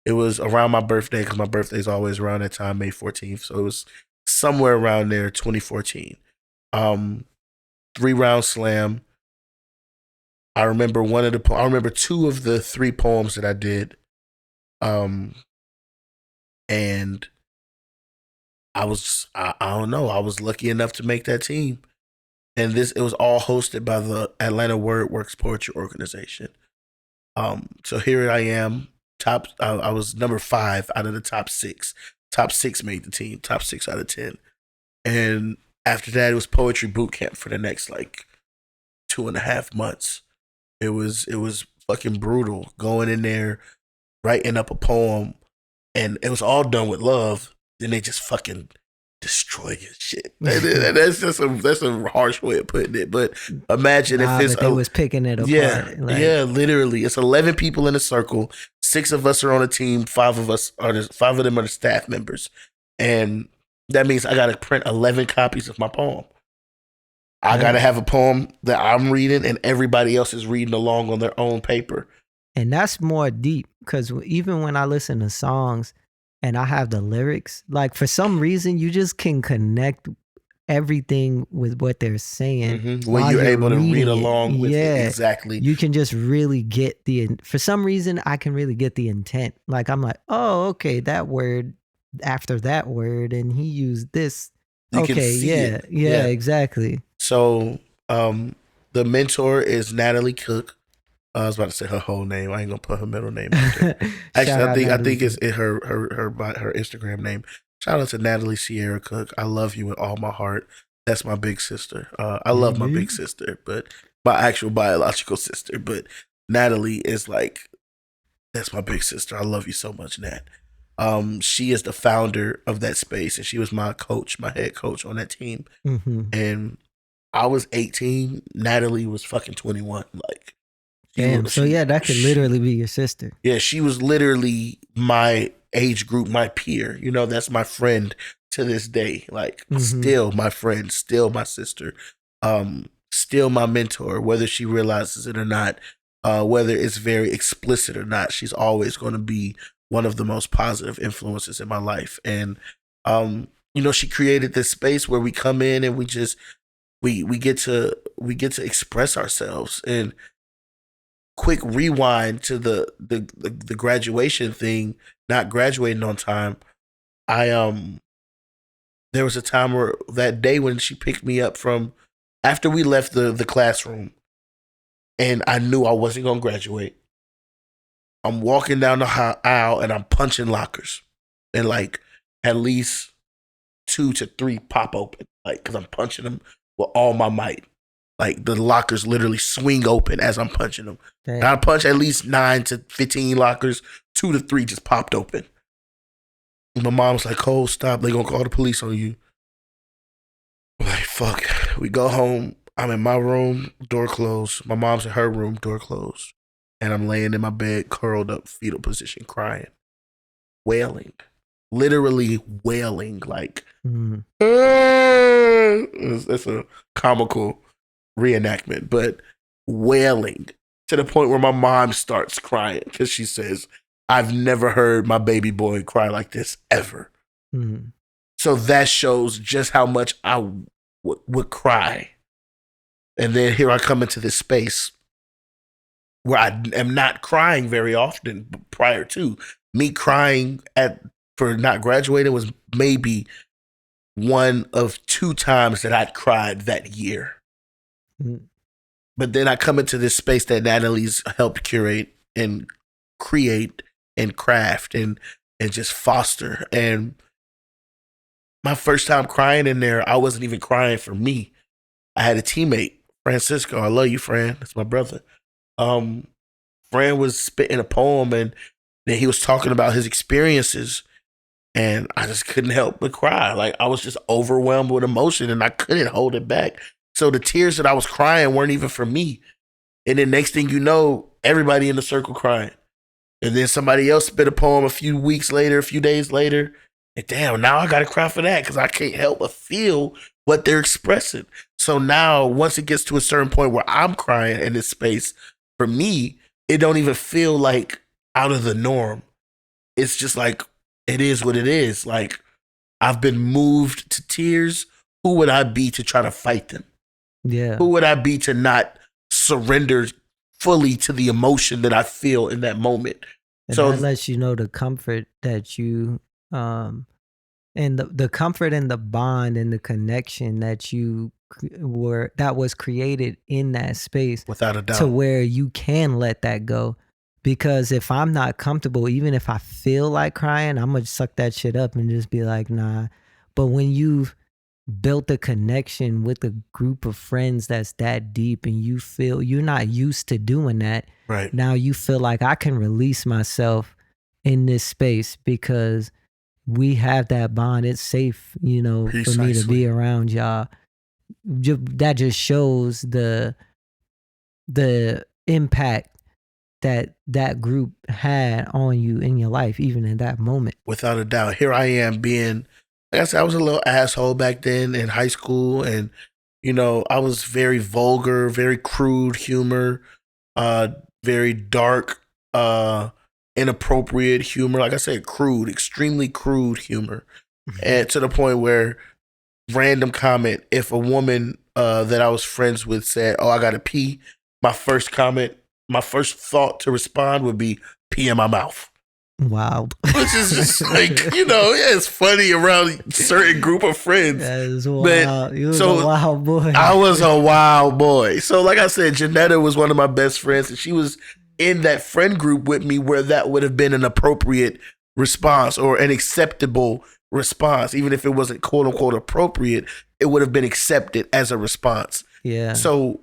It was around my birthday because my birthday is always around that time, May 14th. So it was somewhere around there, 2014. 3-round slam. I remember two of the 3 poems that I did. And I don't know. I was lucky enough to make that team. And it was all hosted by the Atlanta WordWorks Poetry Organization. So here I am, I was number 5 out of the top 6. Top 6 made the team, top 6 out of 10. And after that, it was poetry boot camp for the next 2.5 months. It was fucking brutal going in there, writing up a poem, and it was all done with love. Then they just fucking destroy your shit. That's a harsh way of putting it. But imagine if it's they was picking it apart. Yeah, literally. It's 11 people in a circle. 6 of us are on a team. 5 of them are the staff members, and that means I got to print 11 copies of my poem. I got to have a poem that I'm reading, and everybody else is reading along on their own paper. And that's more deep, because even when I listen to songs and I have the lyrics, for some reason you just can connect everything with what they're saying. When you're able to read along with it. Exactly. You can just really get for some reason I can really get the intent. I'm like, oh, okay, that word after that word, and he used this. You can see it. Yeah, exactly. So the mentor is Natalie Cook. I was about to say her whole name. I ain't gonna put her middle name out there. Actually, I think it's her Instagram name. Shout out to Natalie Sierra Cook. I love you with all my heart. That's my big sister. I love my big sister, but my actual biological sister. But Natalie is that's my big sister. I love you so much, Nat. She is the founder of that space, and she was my coach, my head coach on that team. And I was 18. Natalie was fucking 21. Damn. So that could literally be your sister. Yeah, she was literally my age group, my peer. That's my friend to this day. Still my friend, still my sister, still my mentor, whether she realizes it or not, whether it's very explicit or not. She's always going to be one of the most positive influences in my life. And, she created this space where we come in and we just, we get to express ourselves. And quick rewind to the graduation thing, not graduating on time. There was a time where that day when she picked me up from after we left the classroom, and I knew I wasn't going to graduate. I'm walking down the aisle and I'm punching lockers, and at least 2 to 3 pop open, because I'm punching them with all my might. The lockers literally swing open as I'm punching them. And I punch at least 9 to 15 lockers. 2 to 3 just popped open. And my mom's like, "Cole, stop. They gonna call the police on you." I'm like, fuck. We go home. I'm in my room, door closed. My mom's in her room, door closed. And I'm laying in my bed, curled up, fetal position, crying, wailing. Literally wailing. It's a comical reenactment, but wailing to the point where my mom starts crying because she says, "I've never heard my baby boy cry like this ever." So that shows just how much I would cry. And then here I come into this space where I am not crying very often. But prior to me crying for not graduating was maybe 1 of 2 times that I'd cried that year. But then I come into this space that Natalie's helped curate and create and craft and just foster. And my first time crying in there, I wasn't even crying for me. I had a teammate, Francisco. I love you, Fran. That's my brother. Fran was spitting a poem, and then he was talking about his experiences, and I just couldn't help but cry. I was just overwhelmed with emotion, and I couldn't hold it back. So the tears that I was crying weren't even for me. And then next thing you know, everybody in the circle crying. And then somebody else spit a poem a few days later. And damn, now I got to cry for that because I can't help but feel what they're expressing. So now once it gets to a certain point where I'm crying in this space, For me, it don't even feel like out of the norm. It's just like, it is what it is. Like, I've been moved to tears. Who would I be to try to fight them? Yeah. Who would I be to not surrender fully to the emotion that I feel in that moment? And So that lets you know the comfort that you, and the comfort and the bond and the connection that that was created in that space, without a doubt, to where you can let that go. Because if I'm not comfortable, even if I feel like crying, I'm gonna suck that shit up and just be like, nah. But when you've built a connection with a group of friends that's that deep, and you feel you're not used to doing that, right? Now you feel like I can release myself in this space because we have that bond. It's safe, for me to be around y'all. That just shows the impact that group had on you in your life, even in that moment. Without a doubt. Here I am being, like I said, I was a little asshole back then in high school, and I was very vulgar, very crude humor, very dark, inappropriate humor. Like I said, crude, extremely crude humor. And to the point where, random comment, if a woman that I was friends with said, "Oh, I gotta pee," my first thought to respond would be, "Pee in my mouth." Wild. Which is just like, it's funny around certain group of friends. That is wild. You was a wild boy. I was a wild boy. So like I said, Janetta was one of my best friends, and she was in that friend group with me where that would have been an appropriate response or an acceptable response. Even if it wasn't quote unquote appropriate, it would have been accepted as a response. Yeah. So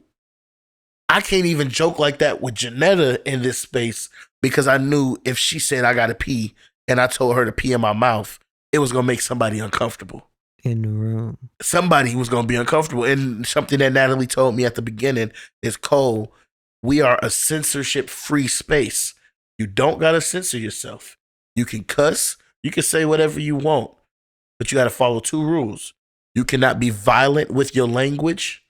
I can't even joke like that with Janetta in this space, because I knew if she said I gotta pee and I told her to pee in my mouth, it was gonna make somebody uncomfortable in the room. Somebody was gonna be uncomfortable. And something that Natalie told me at the beginning is, Cole, we are a censorship-free space. You don't gotta censor yourself. You can cuss, you can say whatever you want, but you gotta follow 2 rules. You cannot be violent with your language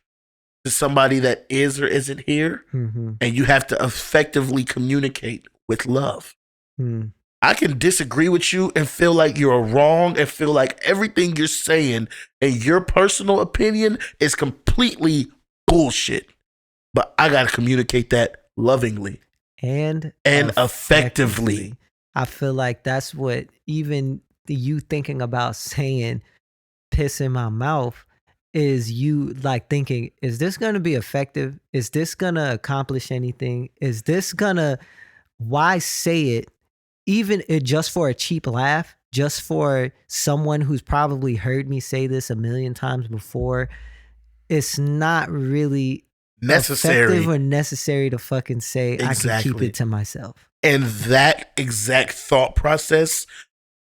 to somebody that is or isn't here, and you have to effectively communicate with love. I can disagree with you and feel like you're wrong and feel like everything you're saying and your personal opinion is completely bullshit, but I gotta communicate that lovingly and effectively. I feel like that's what, even you thinking about saying "piss in my mouth" is you like thinking, is this going to be effective? Is this going to accomplish anything? Is this going to, why say it? Even just for a cheap laugh, just for someone who's probably heard me say this a million times before, it's not really effective or necessary to fucking say, exactly. I can keep it to myself. And that exact thought process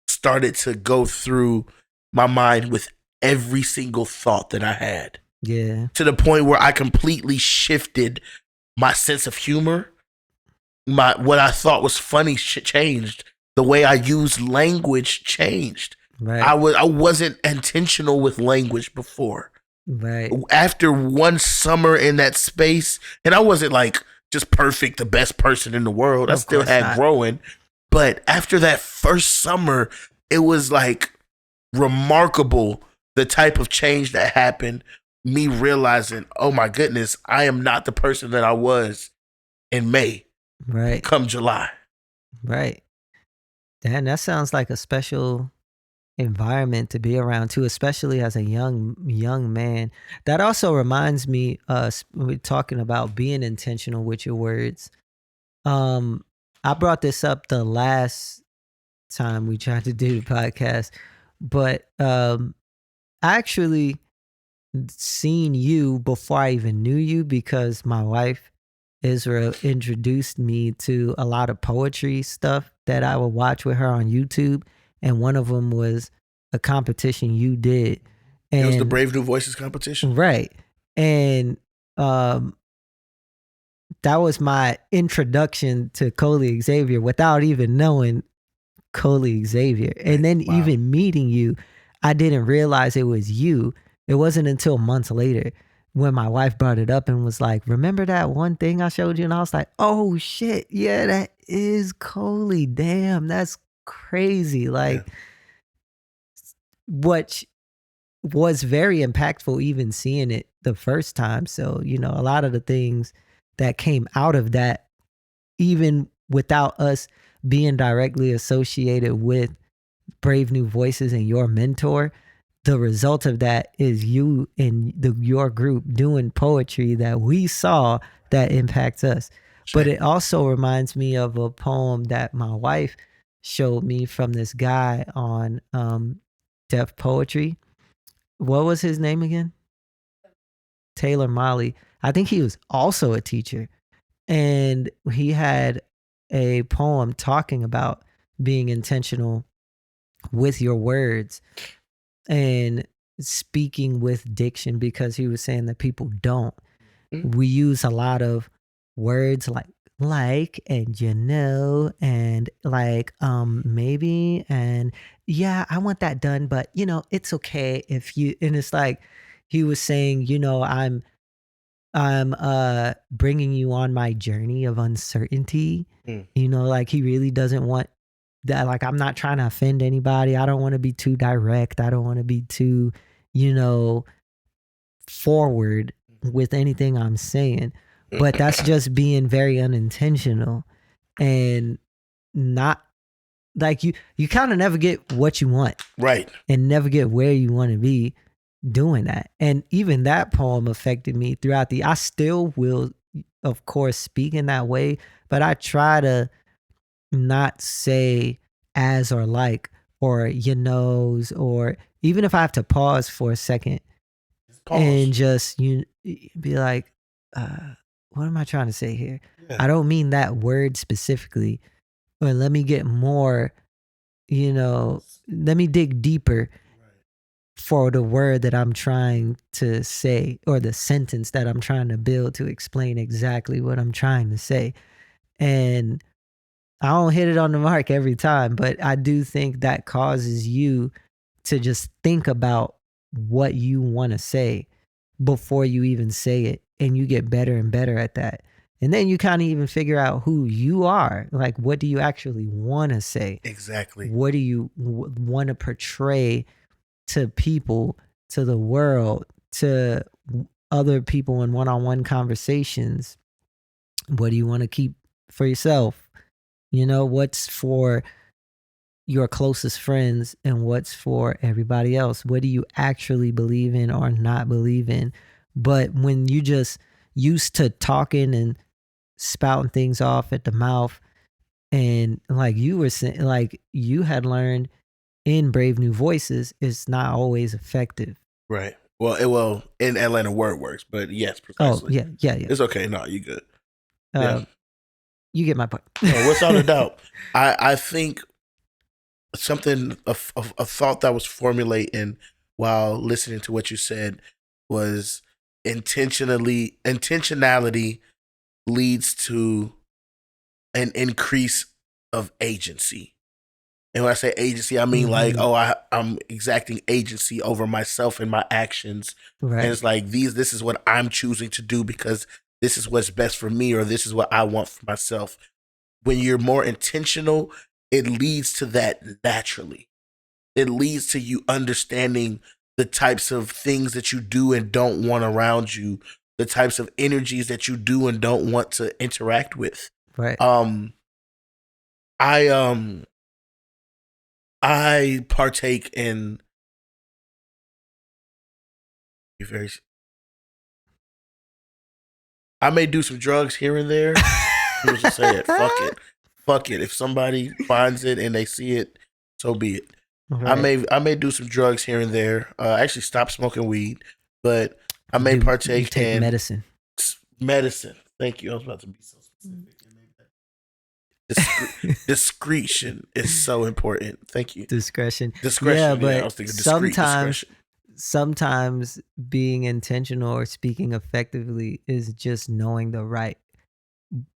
started to go through my mind with every single thought that I had. Yeah. To the point where I completely shifted my sense of humor. What I thought was funny changed. The way I used language changed. Right. I wasn't intentional with language before. Right. After one summer in that space, and I wasn't like just perfect, the best person in the world. I still had growing. But after that first summer, it was like remarkable, the type of change that happened, me realizing, oh my goodness, I am not the person that I was in May. Right. Come July. Right. Damn, that sounds like a special environment to be around too, especially as a young man. That also reminds me, we're talking about being intentional with your words. I brought this up the last time we tried to do the podcast, but I actually seen you before I even knew you, because my wife Israel introduced me to a lot of poetry stuff that I would watch with her on YouTube, and one of them was a competition you did. And it was the Brave New Voices competition, right? And that was my introduction to Coley Xavier without even knowing Coley Xavier. And then even meeting you, I didn't realize it was you. It wasn't until months later when my wife brought it up and was like, remember that one thing I showed you? And I was like, oh shit, yeah, that is Coley. Damn, that's crazy. Like, what was very impactful even seeing it the first time. So, you know, a lot of the things that came out of that, even without us being directly associated with Brave New Voices and your mentor, the result of that is you and your group doing poetry that we saw that impacts us. Sure. But it also reminds me of a poem that my wife showed me from this guy on Deaf Poetry. What was his name again? Taylor Molly. I think he was also a teacher. And he had a poem talking about being intentional with your words and speaking with diction, because he was saying that people don't. We use a lot of words like and you know and like maybe and yeah, I want that done, but you know, it's okay if you, and it's like he was saying, you know, I'm bringing you on my journey of uncertainty. You know, like he really doesn't want that. Like, I'm not trying to offend anybody. I don't want to be too direct. I don't want to be too, you know, forward with anything I'm saying. But that's just being very unintentional and not like you kind of never get what you want. Right. And never get where you want to be doing that. And even that poem affected me throughout I still will, of course, speak in that way, but I try to not say as or like or you knows, or even if I have to pause for a second and just be like, what am I trying to say here? Yeah. I don't mean that word specifically, or let me get more, you know, let me dig deeper for the word that I'm trying to say, or the sentence that I'm trying to build to explain exactly what I'm trying to say. And I don't hit it on the mark every time, but I do think that causes you to just think about what you want to say before you even say it. And you get better and better at that. And then you kind of even figure out who you are. Like, what do you actually want to say? Exactly. What do you want to portray to people, to the world, to other people in one-on-one conversations? What do you want to keep for yourself? You know, what's for your closest friends and what's for everybody else? What do you actually believe in or not believe in? But when you just used to talking and spouting things off at the mouth, and like you were saying, like you had learned in Brave New Voices, it's not always effective. Right. Well, in Atlanta word works, but yes, precisely. Oh, yeah. It's okay. No, you good. You get my point. No, without a doubt. I think something, a thought that was formulating while listening to what you said was intentionality leads to an increase of agency. And when I say agency, I mean like, I'm exacting agency over myself and my actions. Right. And it's like this is what I'm choosing to do because this is what's best for me, or this is what I want for myself. When you're more intentional, it leads to that naturally. It leads to you understanding the types of things that you do and don't want around you, the types of energies that you do and don't want to interact with. Right. I partake in I may do some drugs here and there. I'm just say it. Fuck it. If somebody finds it and they see it, so be it. Right. I may do some drugs here and there. Actually stop smoking weed, but I may partake in medicine. Medicine. Thank you. I was about to be so specific. Discretion is so important. Thank you. Discretion. Yeah, but I was thinking sometimes being intentional or speaking effectively is just knowing the right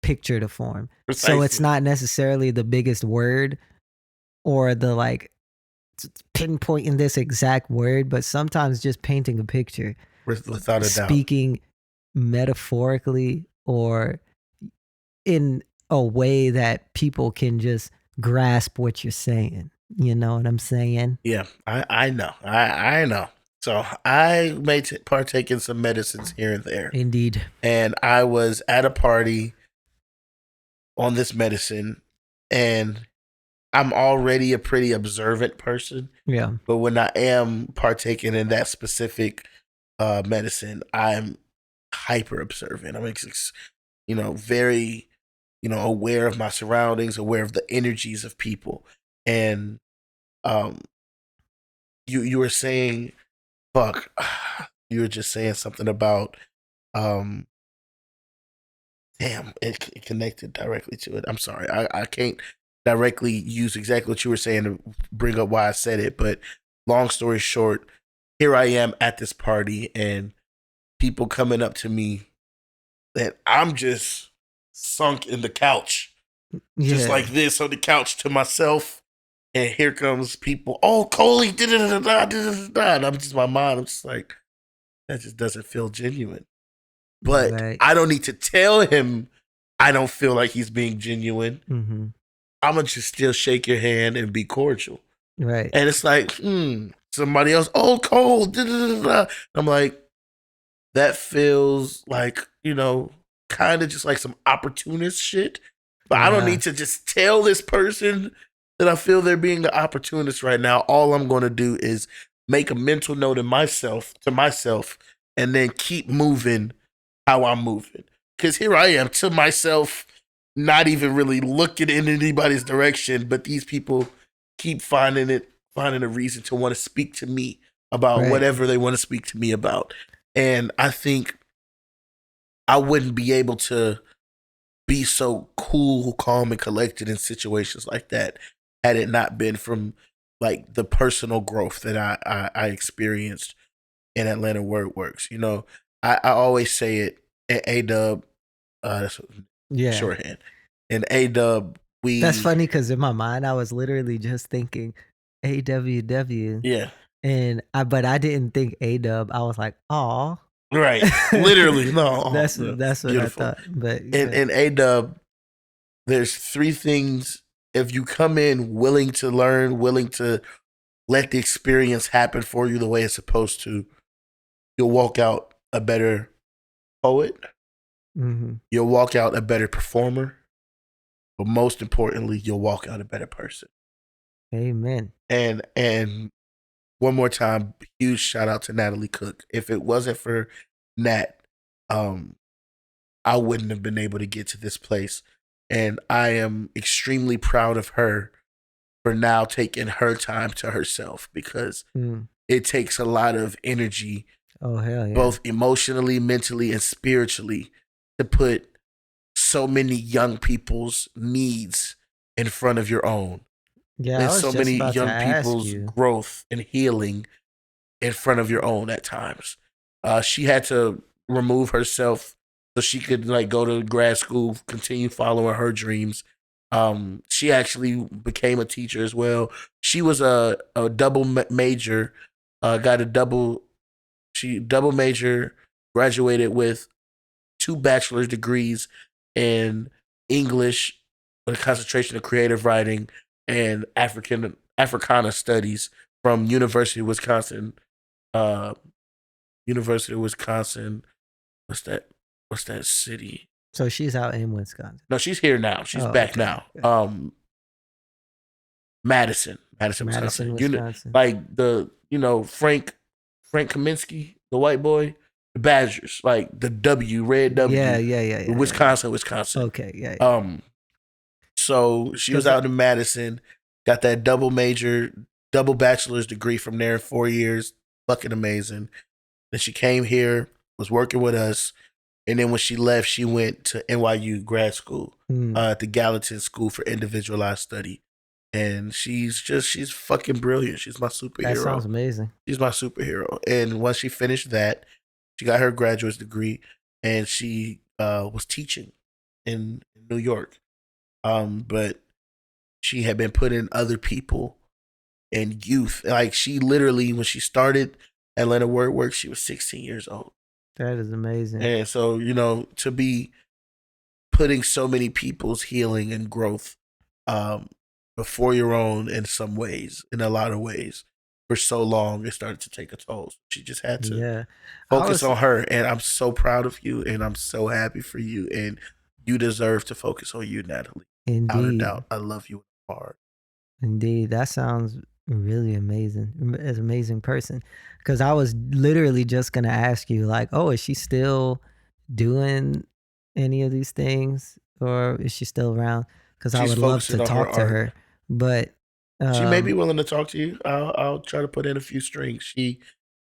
picture to form. Precisely. So it's not necessarily the biggest word or the like pinpointing this exact word, but sometimes just painting a picture. Without a doubt. speaking metaphorically or in a way that people can just grasp what you're saying. You know what I'm saying? Yeah, I know. I know. So I may partake in some medicines here and there. Indeed. And I was at a party on this medicine, and I'm already a pretty observant person. Yeah. But when I am partaking in that specific medicine, I'm hyper observant. I'm very, aware of my surroundings, aware of the energies of people. And you were saying, fuck, you were just saying something about, damn, it connected directly to it. I'm sorry, I can't directly use exactly what you were saying to bring up why I said it, but long story short, here I am at this party and people coming up to me that I'm just sunk in the couch, just like this on the couch to myself. And here comes people. Oh, Coley, and I'm just my mind. I'm just like, that just doesn't feel genuine. But Right. I don't need to tell him I don't feel like he's being genuine. Mm-hmm. I'm gonna just still shake your hand and be cordial. Right. And it's like, somebody else. Oh, Cole. I'm like, that feels like, kind of just like some opportunist shit. But I don't need to just tell this person that I feel they're being an opportunist right now. All I'm going to do is make a mental note to myself, and then keep moving how I'm moving. Because here I am to myself, not even really looking in anybody's direction, but these people keep finding a reason to want to speak to me about whatever they want to speak to me about. And I think I wouldn't be able to be so cool, calm, and collected in situations like that had it not been from like the personal growth that I experienced in Atlanta where it works. I always say it at A-Dub, that's shorthand. In A-Dub, That's funny because in my mind, I was literally just thinking AWW. Yeah. But I didn't think A-Dub. I was like, aw. Right. Literally. No. That's what beautiful. I thought. But in A-Dub, there's three things. If you come in willing to learn, willing to let the experience happen for you the way it's supposed to, you'll walk out a better poet. Mm-hmm. You'll walk out a better performer. But most importantly, you'll walk out a better person. Amen. And one more time, huge shout out to Natalie Cook. If it wasn't for Nat, I wouldn't have been able to get to this place. And I am extremely proud of her for now taking her time to herself, because it takes a lot of energy, both emotionally, mentally, and spiritually, to put so many young people's needs in front of your own. Yeah, and so many young people's growth and healing in front of your own at times. She had to remove herself so she could go to grad school, continue following her dreams. She actually became a teacher as well. She was a double major, got a double major, graduated with 2 bachelor's degrees in English with a concentration in creative writing and Africana studies from University of Wisconsin. What's that city? So she's out in Wisconsin. No, she's here now. She's back now. Okay. Madison, Wisconsin. Like Frank Kaminsky, the white boy, the Badgers, like the W, red W. Yeah. Wisconsin. Okay, yeah. So she was out in Madison, got that double bachelor's degree from there in 4 years. Fucking amazing. Then she came here, was working with us. And then when she left, she went to NYU grad school, at the Gallatin School for Individualized Study. And she's fucking brilliant. She's my superhero. That sounds amazing. She's my superhero. And once she finished that, she got her graduate's degree, and she was teaching in New York. But she had been putting other people and youth. Like, she literally, when she started Atlanta Word Works, she was 16 years old. That is amazing. And so, to be putting so many people's healing and growth before your own in a lot of ways, for so long, it started to take a toll. She just had to focus on her. And I'm so proud of you, and I'm so happy for you. And you deserve to focus on you, Natalie. Indeed. Without a doubt. I love you hard. Indeed. That sounds really amazing. As an amazing person. Because I was literally just going to ask you, like, oh, is she still doing any of these things? Or is she still around? Because I would love to talk to her. But she may be willing to talk to you. I'll try to put in a few strings. She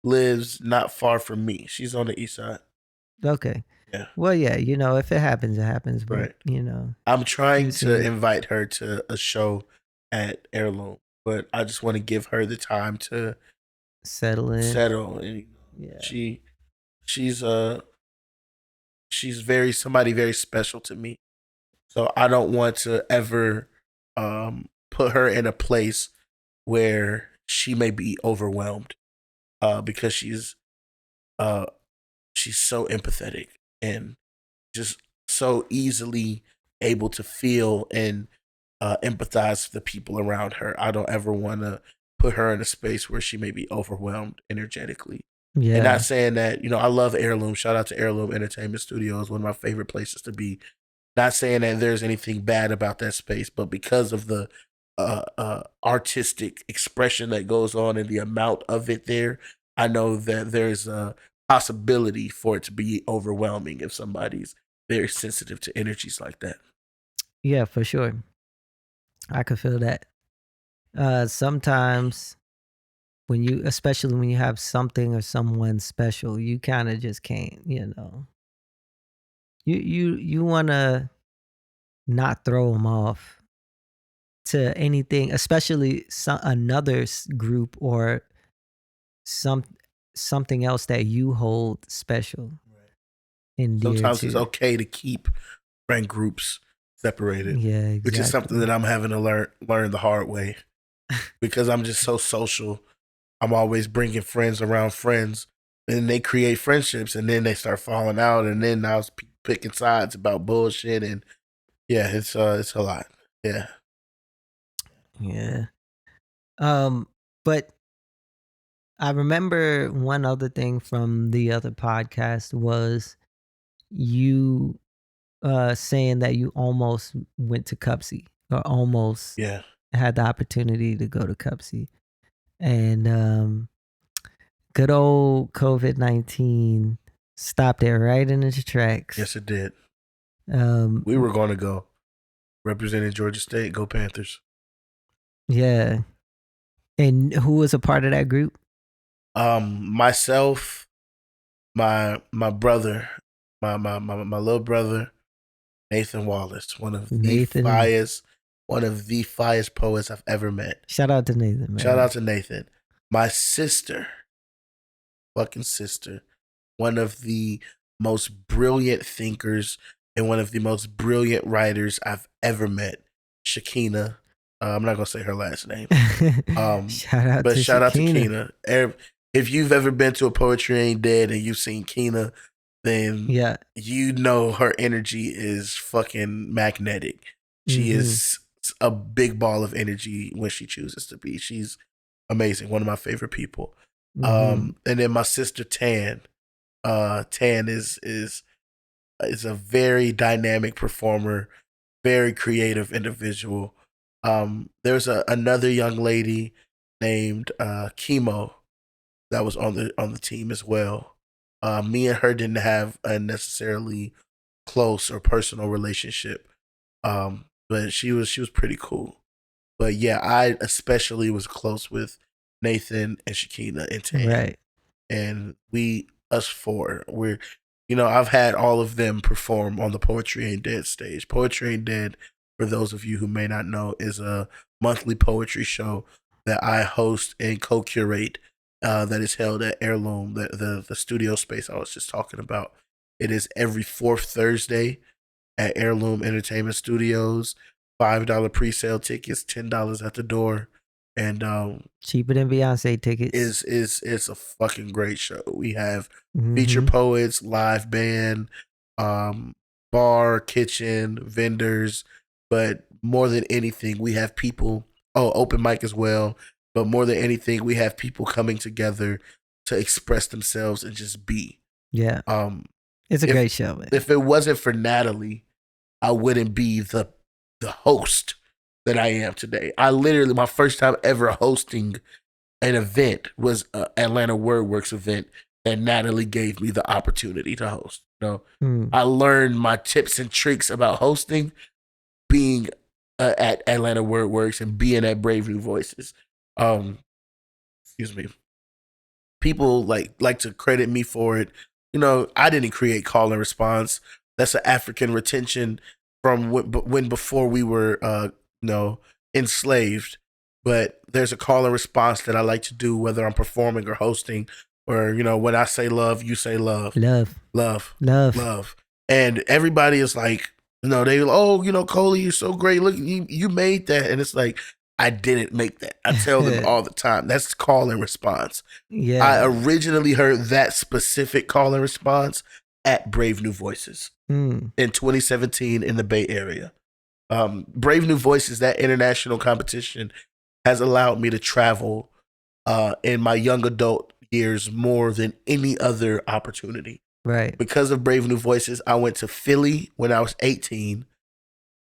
lives not far from me. She's on the east side. Okay. Yeah. Well, yeah, if it happens, it happens. But, right. I'm trying to invite her to a show at Heirloom, but I just want to give her the time to settle in. And she's somebody very special to me. So I don't want to ever put her in a place where she may be overwhelmed because she's so empathetic and just so easily able to feel and empathize with the people around her. I don't ever want to put her in a space where she may be overwhelmed energetically. Yeah. And not saying that, I love Heirloom. Shout out to Heirloom Entertainment Studios, one of my favorite places to be. Not saying that there's anything bad about that space, but because of the artistic expression that goes on and the amount of it there, I know that there's a possibility for it to be overwhelming if somebody's very sensitive to energies like that. Yeah, for sure. I could feel that. Sometimes especially when you have something or someone special, you kind of just can't, you want to not throw them off to anything, especially another group or something else that you hold special. Right. Sometimes it's okay to keep friend groups separated. Yeah, exactly. Which is something that I'm having to learn the hard way because I'm just so social. I'm always bringing friends around friends, and they create friendships, and then they start falling out, and then I was picking sides about bullshit, and yeah, it's a lot. Yeah. Yeah. But I remember one other thing from the other podcast was you saying that you almost went to cupsi or almost had the opportunity to go to cupsi. And good old COVID-19 stopped it right in its tracks. Yes, it did. We were going to go. Representing Georgia State, go Panthers. Yeah. And who was a part of that group? Myself, my brother, my little brother, Nathan Wallace, one of the finest poets I've ever met. Shout out to Nathan, man. Shout out to Nathan. My sister, fucking sister, one of the most brilliant thinkers and one of the most brilliant writers I've ever met, Shakina. I'm not gonna say her last name. Shout out to Kina. If you've ever been to a Poetry Ain't Dead and you've seen Kina, then you know her energy is fucking magnetic. She is a big ball of energy when she chooses to be. She's amazing. One of my favorite people. And then my sister Tan. Tan is a very dynamic performer, very creative individual. There's another young lady named Chemo that was on the team as well. Me and her didn't have a necessarily close or personal relationship, but she was pretty cool. But yeah, I especially was close with Nathan and Shakina and Tan. Right. And us four, I've had all of them perform on the Poetry Ain't Dead stage. Poetry Ain't Dead, for those of you who may not know, is a monthly poetry show that I host and co-curate that is held at Heirloom, the studio space I was just talking about. It is every fourth Thursday at Heirloom Entertainment Studios. $5 pre-sale tickets, $10 at the door. and Cheaper than Beyonce tickets. is a fucking great show. We have feature Mm-hmm. poets, live band, bar, kitchen, vendors, but more than anything, we have people. Oh, open mic as well. But more than anything, we have people coming together to express themselves and just be. Yeah. It's a If great show, man. if it wasn't for Natalie, I wouldn't be the host that I am today. I literally, my first time ever hosting an event was an Atlanta WordWorks event that Natalie gave me the opportunity to host. I learned my tips and tricks about hosting being at Atlanta WordWorks and being at Brave New Voices. Excuse me. People like to credit me for it. I didn't create call and response. That's an African retention from when before we were enslaved. But there's a call and response that I like to do, whether I'm performing or hosting, or when I say love, you say love, love, and everybody is like, Coley, you're so great. Look, you made that, and it's like, I didn't make that. I tell them all the time. That's call and response. Yeah. I originally heard that specific call and response at Brave New Voices in 2017 in the Bay Area. Brave New Voices, that international competition, has allowed me to travel in my young adult years more than any other opportunity. Right. Because of Brave New Voices, I went to Philly when I was 18.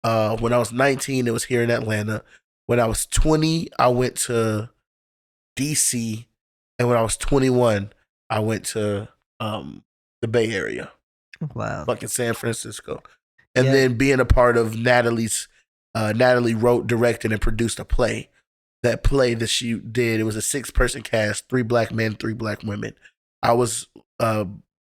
When I was 19, it was here in Atlanta. When I was 20, I went to DC. And when I was 21, I went to the Bay Area. Wow. Fucking San Francisco. And then being a part of Natalie's, Natalie wrote, directed, and produced a play. That play that she did, it was a 6-person cast, 3 black men, 3 black women. I was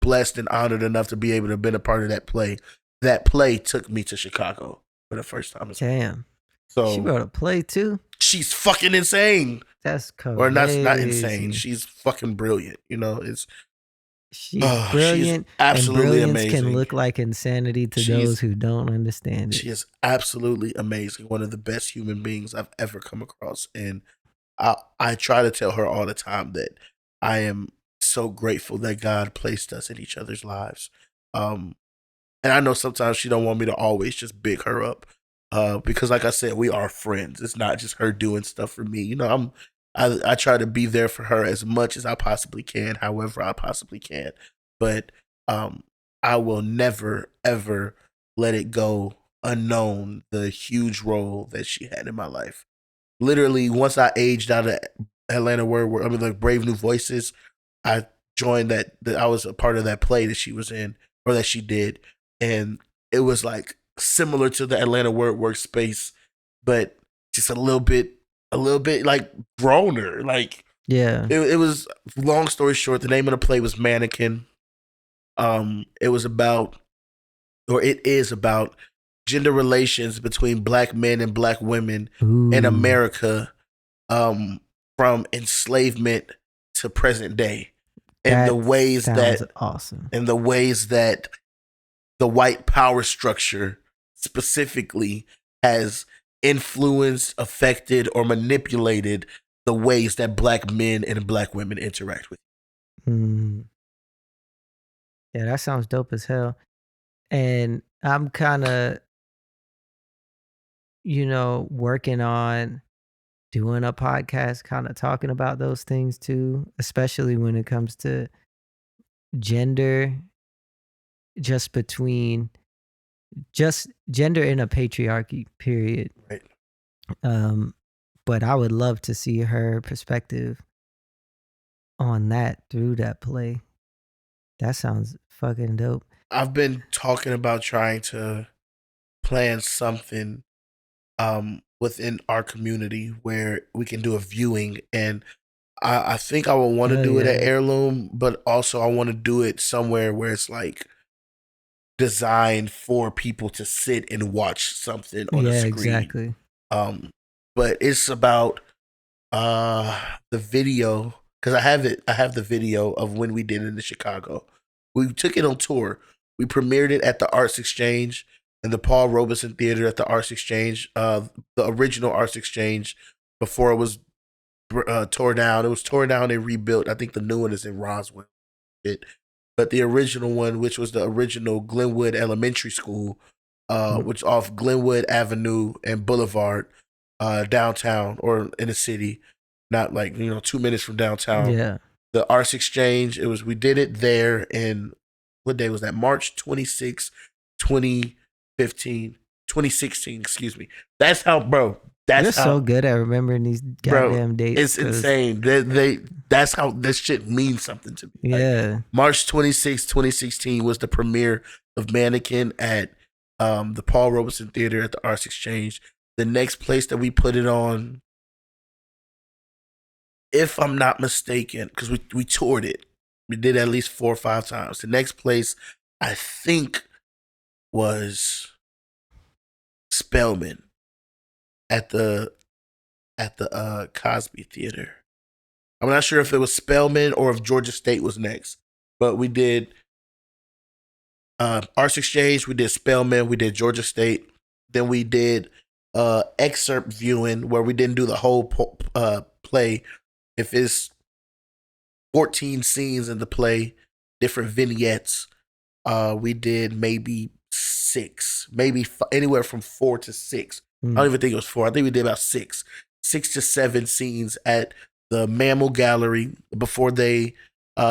blessed and honored enough to be able to have been a part of that play. That play took me to Chicago for the first time. Damn. So she wrote a play too? She's fucking insane. That's crazy. Or not insane. She's fucking brilliant. She's brilliant. She's absolutely and amazing. Can look like insanity to those who don't understand it. She is absolutely amazing. One of the best human beings I've ever come across. And I try to tell her all the time that I am so grateful that God placed us in each other's lives. And I know sometimes she don't want me to always just big her up. Because like I said, we are friends. It's not just her doing stuff for me. I try to be there for her as much as I possibly can, however I possibly can. But I will never, ever let it go unknown the huge role that she had in my life. Literally, once I aged out of Atlanta Brave New Voices, I joined that I was a part of that play that she was in, or that she did. And it was like similar to the Atlanta workspace, but just a little bit like growner. Like, it was, long story short, the name of the play was Mannequin. It was about, or it is about, gender relations between black men and black women in America, from enslavement to present day, and the ways that awesome, and the ways that the white power structure specifically has influenced, affected, or manipulated the ways that black men and black women interact with you. Yeah, that sounds dope as hell. And I'm kind of, working on doing a podcast, kind of talking about those things too, especially when it comes to gender, just gender in a patriarchy, period. Right. But I would love to see her perspective on that through that play. That sounds fucking dope. I've been talking about trying to plan something within our community where we can do a viewing, and I think I would want to do it at Heirloom, but also I want to do it somewhere where it's like designed for people to sit and watch something on a screen. Exactly. But it's about the video, because I have the video of when we did it in Chicago. We took it on tour. We premiered it at the Arts Exchange and the Paul Robeson Theater at the Arts Exchange, the original Arts Exchange before it was tore down. It was torn down and rebuilt. I think the new one is in Roswell. But the original one, which was the original Glenwood Elementary School, which off Glenwood Avenue and Boulevard, downtown or in the city, not like 2 minutes from downtown. Yeah. The Arts Exchange. We did it there in, what day was that? March 26, 2015, 2016. Excuse me. That's how, bro. You're so good at remembering these goddamn dates. It's insane. That's how this shit means something to me. Yeah. Like, March 26, 2016 was the premiere of Mannequin at the Paul Robeson Theater at the Arts Exchange. The next place that we put it on, if I'm not mistaken, because we toured it. We did at least 4 or 5 times. The next place, I think, was Spelman at the Cosby Theater. I'm not sure if it was Spelman or if Georgia State was next, but we did Arts Exchange, we did Spelman, we did Georgia State, then we did excerpt viewing where we didn't do the whole play. If it's 14 scenes in the play, different vignettes, we did maybe 6, maybe anywhere from 4 to 6. I don't even think it was 4. I think we did about 6 to 7 scenes at the Mammal Gallery before they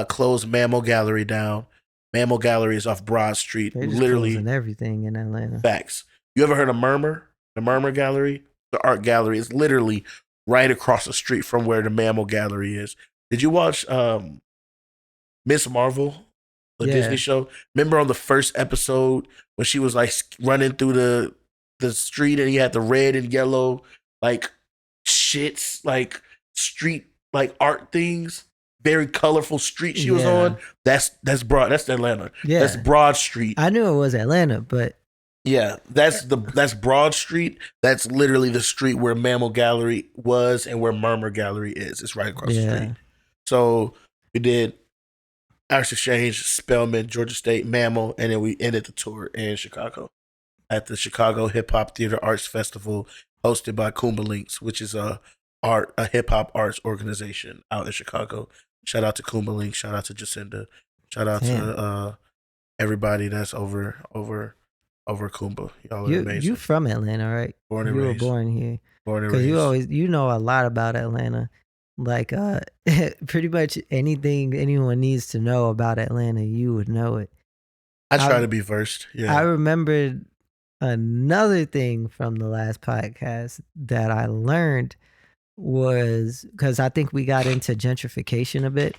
closed Mammal Gallery down. Mammal Gallery is off Broad Street. They're just literally closing everything in Atlanta. Facts. You ever heard of Murmur? The Murmur Gallery, the art gallery, is literally right across the street from where the Mammal Gallery is. Did you watch Miss Marvel, the Disney show? Remember on the first episode when she was like running through the street and you had the red and yellow like shits, like street like art things, very colorful street she was on. That's Broad. That's Atlanta. Yeah, that's Broad Street. I knew it was Atlanta, but yeah, that's Broad Street. That's literally the street where Mammal Gallery was and where Murmur Gallery is. It's right across the street. So we did Arts Exchange, Spelman, Georgia State, Mammal, and then we ended the tour in Chicago at the Chicago Hip Hop Theater Arts Festival, hosted by Kumba Links, which is a hip hop arts organization out in Chicago. Shout out to Kumba Links. Shout out to Jacinda. Shout out to everybody that's over Kumba. Y'all are amazing. You from Atlanta, right? Born and raised. You were born here. Born and raised. You know a lot about Atlanta. Like pretty much anything anyone needs to know about Atlanta, you would know it. I try to be versed. Yeah. I remembered another thing from the last podcast that I learned was because I think we got into gentrification a bit,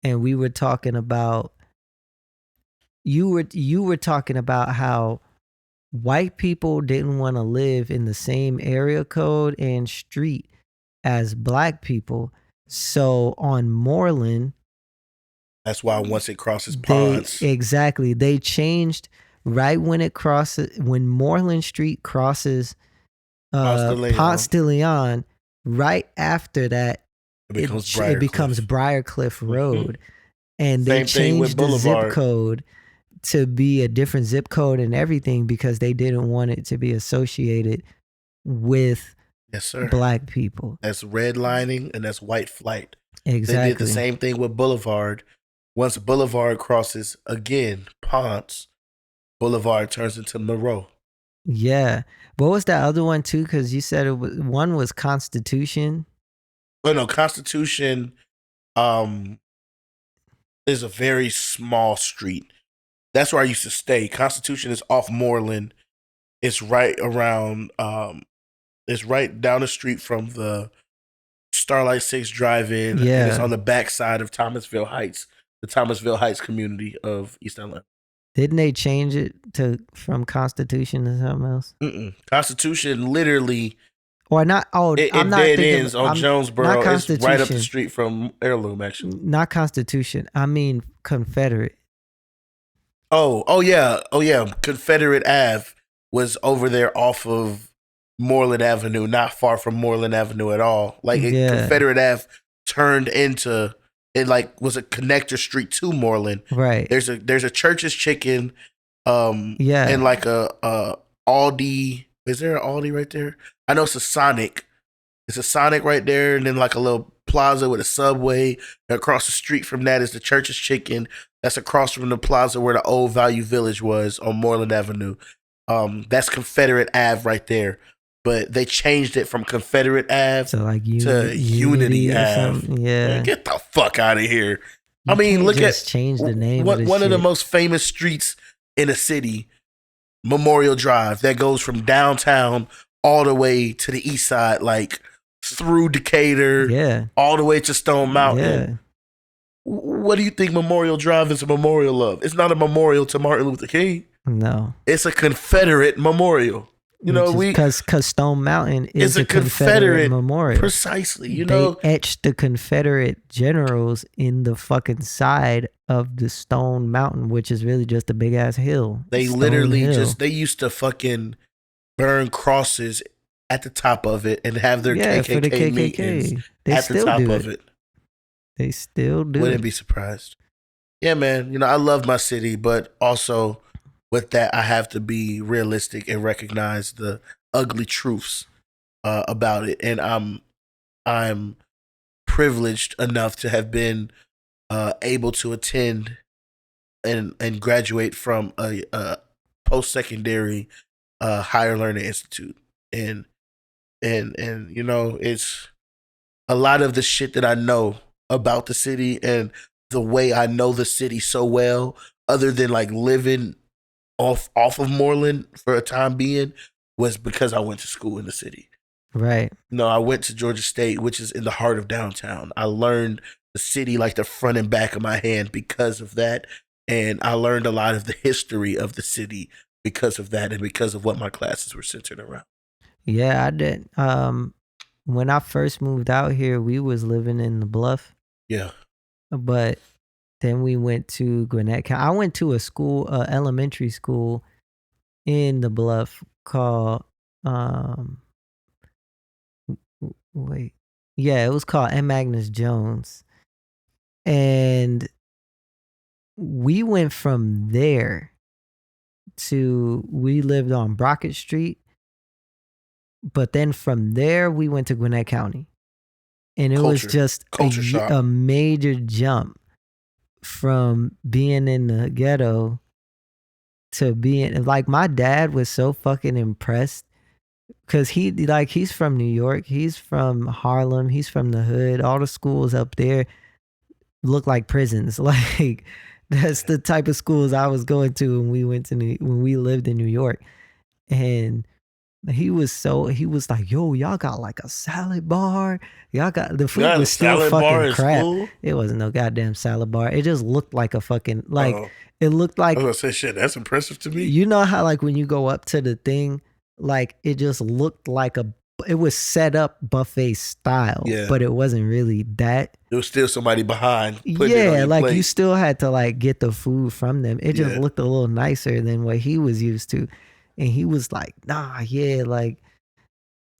and we were talking about you were talking about how white people didn't want to live in the same area code and street as black people. So on Moreland, that's why once it crosses ponds, exactly, they changed right when Moreland Street crosses Ponce de Leon. Right after that, it becomes Briarcliff Road, and they changed the zip code to be a different zip code and everything because they didn't want it to be associated with black people. That's redlining and that's white flight. Exactly. They did the same thing with Boulevard. Once Boulevard crosses again Ponce, Boulevard turns into Monroe. Yeah. What was that other one too? Because you said one was Constitution. Oh no, Constitution is a very small street. That's where I used to stay. Constitution is off Moreland. It's right around it's right down the street from the Starlight 6 drive-in. Yeah. And it's on the backside of Thomasville Heights, the Thomasville Heights community of East Atlanta. Didn't they change it from Constitution to something else? Constitution literally, or not? Oh, I'm not thinking. Ends on Jonesboro. It's right up the street from Heirloom, actually. Not Constitution. I mean Confederate. Oh yeah. Confederate Ave was over there off of Moreland Avenue, not far from Moreland Avenue at all. Like Confederate Ave turned into. It like was a connector street to Moreland. Right. There's a Church's Chicken, and like a Aldi. Is there an Aldi right there? I know it's a Sonic, It's a Sonic right there, and then like a little plaza with a Subway. And across the street from that is the Church's Chicken. That's across from the plaza where the old Value Village was on Moreland Avenue. That's Confederate Ave right there. But they changed it from Confederate Ave So like to Unity or Ave. something. Yeah. Man, get the fuck out of here. You I mean, can't look just at change the name one, of the one of the shit. most famous streets in a city, Memorial Drive, that goes from downtown all the way to the east side, like through Decatur, Yeah. all the way to Stone Mountain. Yeah. What do you think Memorial Drive is a memorial of? It's not a memorial to Martin Luther King. No. It's a Confederate memorial. You know, because Stone Mountain is it's a Confederate memorial. Precisely. You they know, etched the Confederate generals in the fucking side of the Stone Mountain, which is really just a big ass hill. they Stone literally Hill. they used to fucking burn crosses at the top of it and have their for the KKK meetings They at the still top do of it. They still do. Wouldn't be surprised. Yeah, man. You know, I love my city, but also with that, I have to be realistic and recognize the ugly truths about it. And I'm privileged enough to have been able to attend and graduate from a post secondary higher learning institute, and you know, it's a lot of the shit that I know about the city and the way I know the city so well, other than like living off of Moreland for a time being, was because I went to school in the city. Right. No, I went to Georgia State, which is in the heart of downtown. I learned the city like the front and back of my hand because of that. And I learned a lot of the history of the city because of that and because of what my classes were centered around. Yeah, I did. When I first moved out here, we was living in the Bluff. Yeah. But then we went to Gwinnett County. I went to a school, elementary school in the Bluff called, wait. Yeah, it was called M. Magnus Jones. And we went from there we lived on Brockett Street. But then from there, we went to Gwinnett County. And it was just a major jump from being in the ghetto to being like, my dad was so fucking impressed because he's from New York, he's from Harlem, he's from the hood. All the schools up there look like prisons. Like that's the type of schools I was going to when we lived in New York. And he was like, yo, y'all got like a salad bar. Y'all got the food was still fucking crap. Cool? It wasn't no goddamn salad bar. It just looked like a fucking it looked like, I was gonna say, shit, that's impressive to me. You know how like when you go up to the thing, like it just looked like it was set up buffet style, but it wasn't really that. There was still somebody behind. Yeah, like plate. You still had to like get the food from them. It just looked a little nicer than what he was used to. And he was like, nah, yeah, like,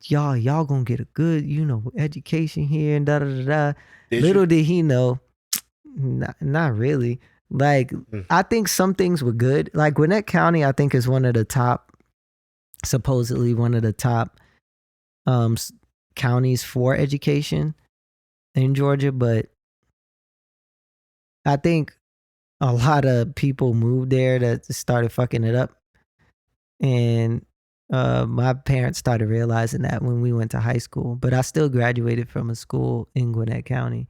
y'all gonna get a good, education here and da-da-da-da. Little did he know, not really. Like, I think some things were good. Like, Gwinnett County, I think, is supposedly one of the top counties for education in Georgia. But I think a lot of people moved there that started fucking it up. And my parents started realizing that when we went to high school. But I still graduated from a school in Gwinnett County.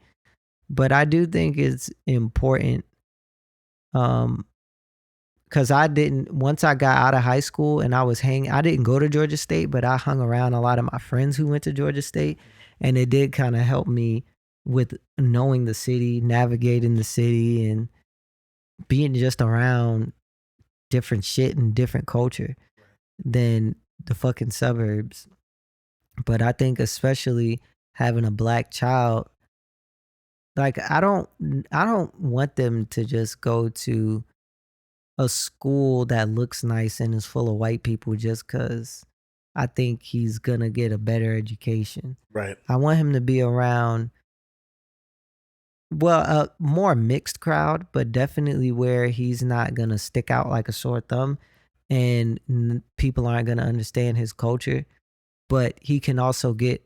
But I do think it's important because once I got out of high school and I didn't go to Georgia State, but I hung around a lot of my friends who went to Georgia State. And it did kind of help me with knowing the city, navigating the city, and being just around different shit and different culture than the fucking suburbs. But I think especially having a black child, like I don't want them to just go to a school that looks nice and is full of white people just because I think he's gonna get a better education. Right. I want him to be around a more mixed crowd, but definitely where he's not gonna stick out like a sore thumb and people aren't gonna understand his culture, but he can also get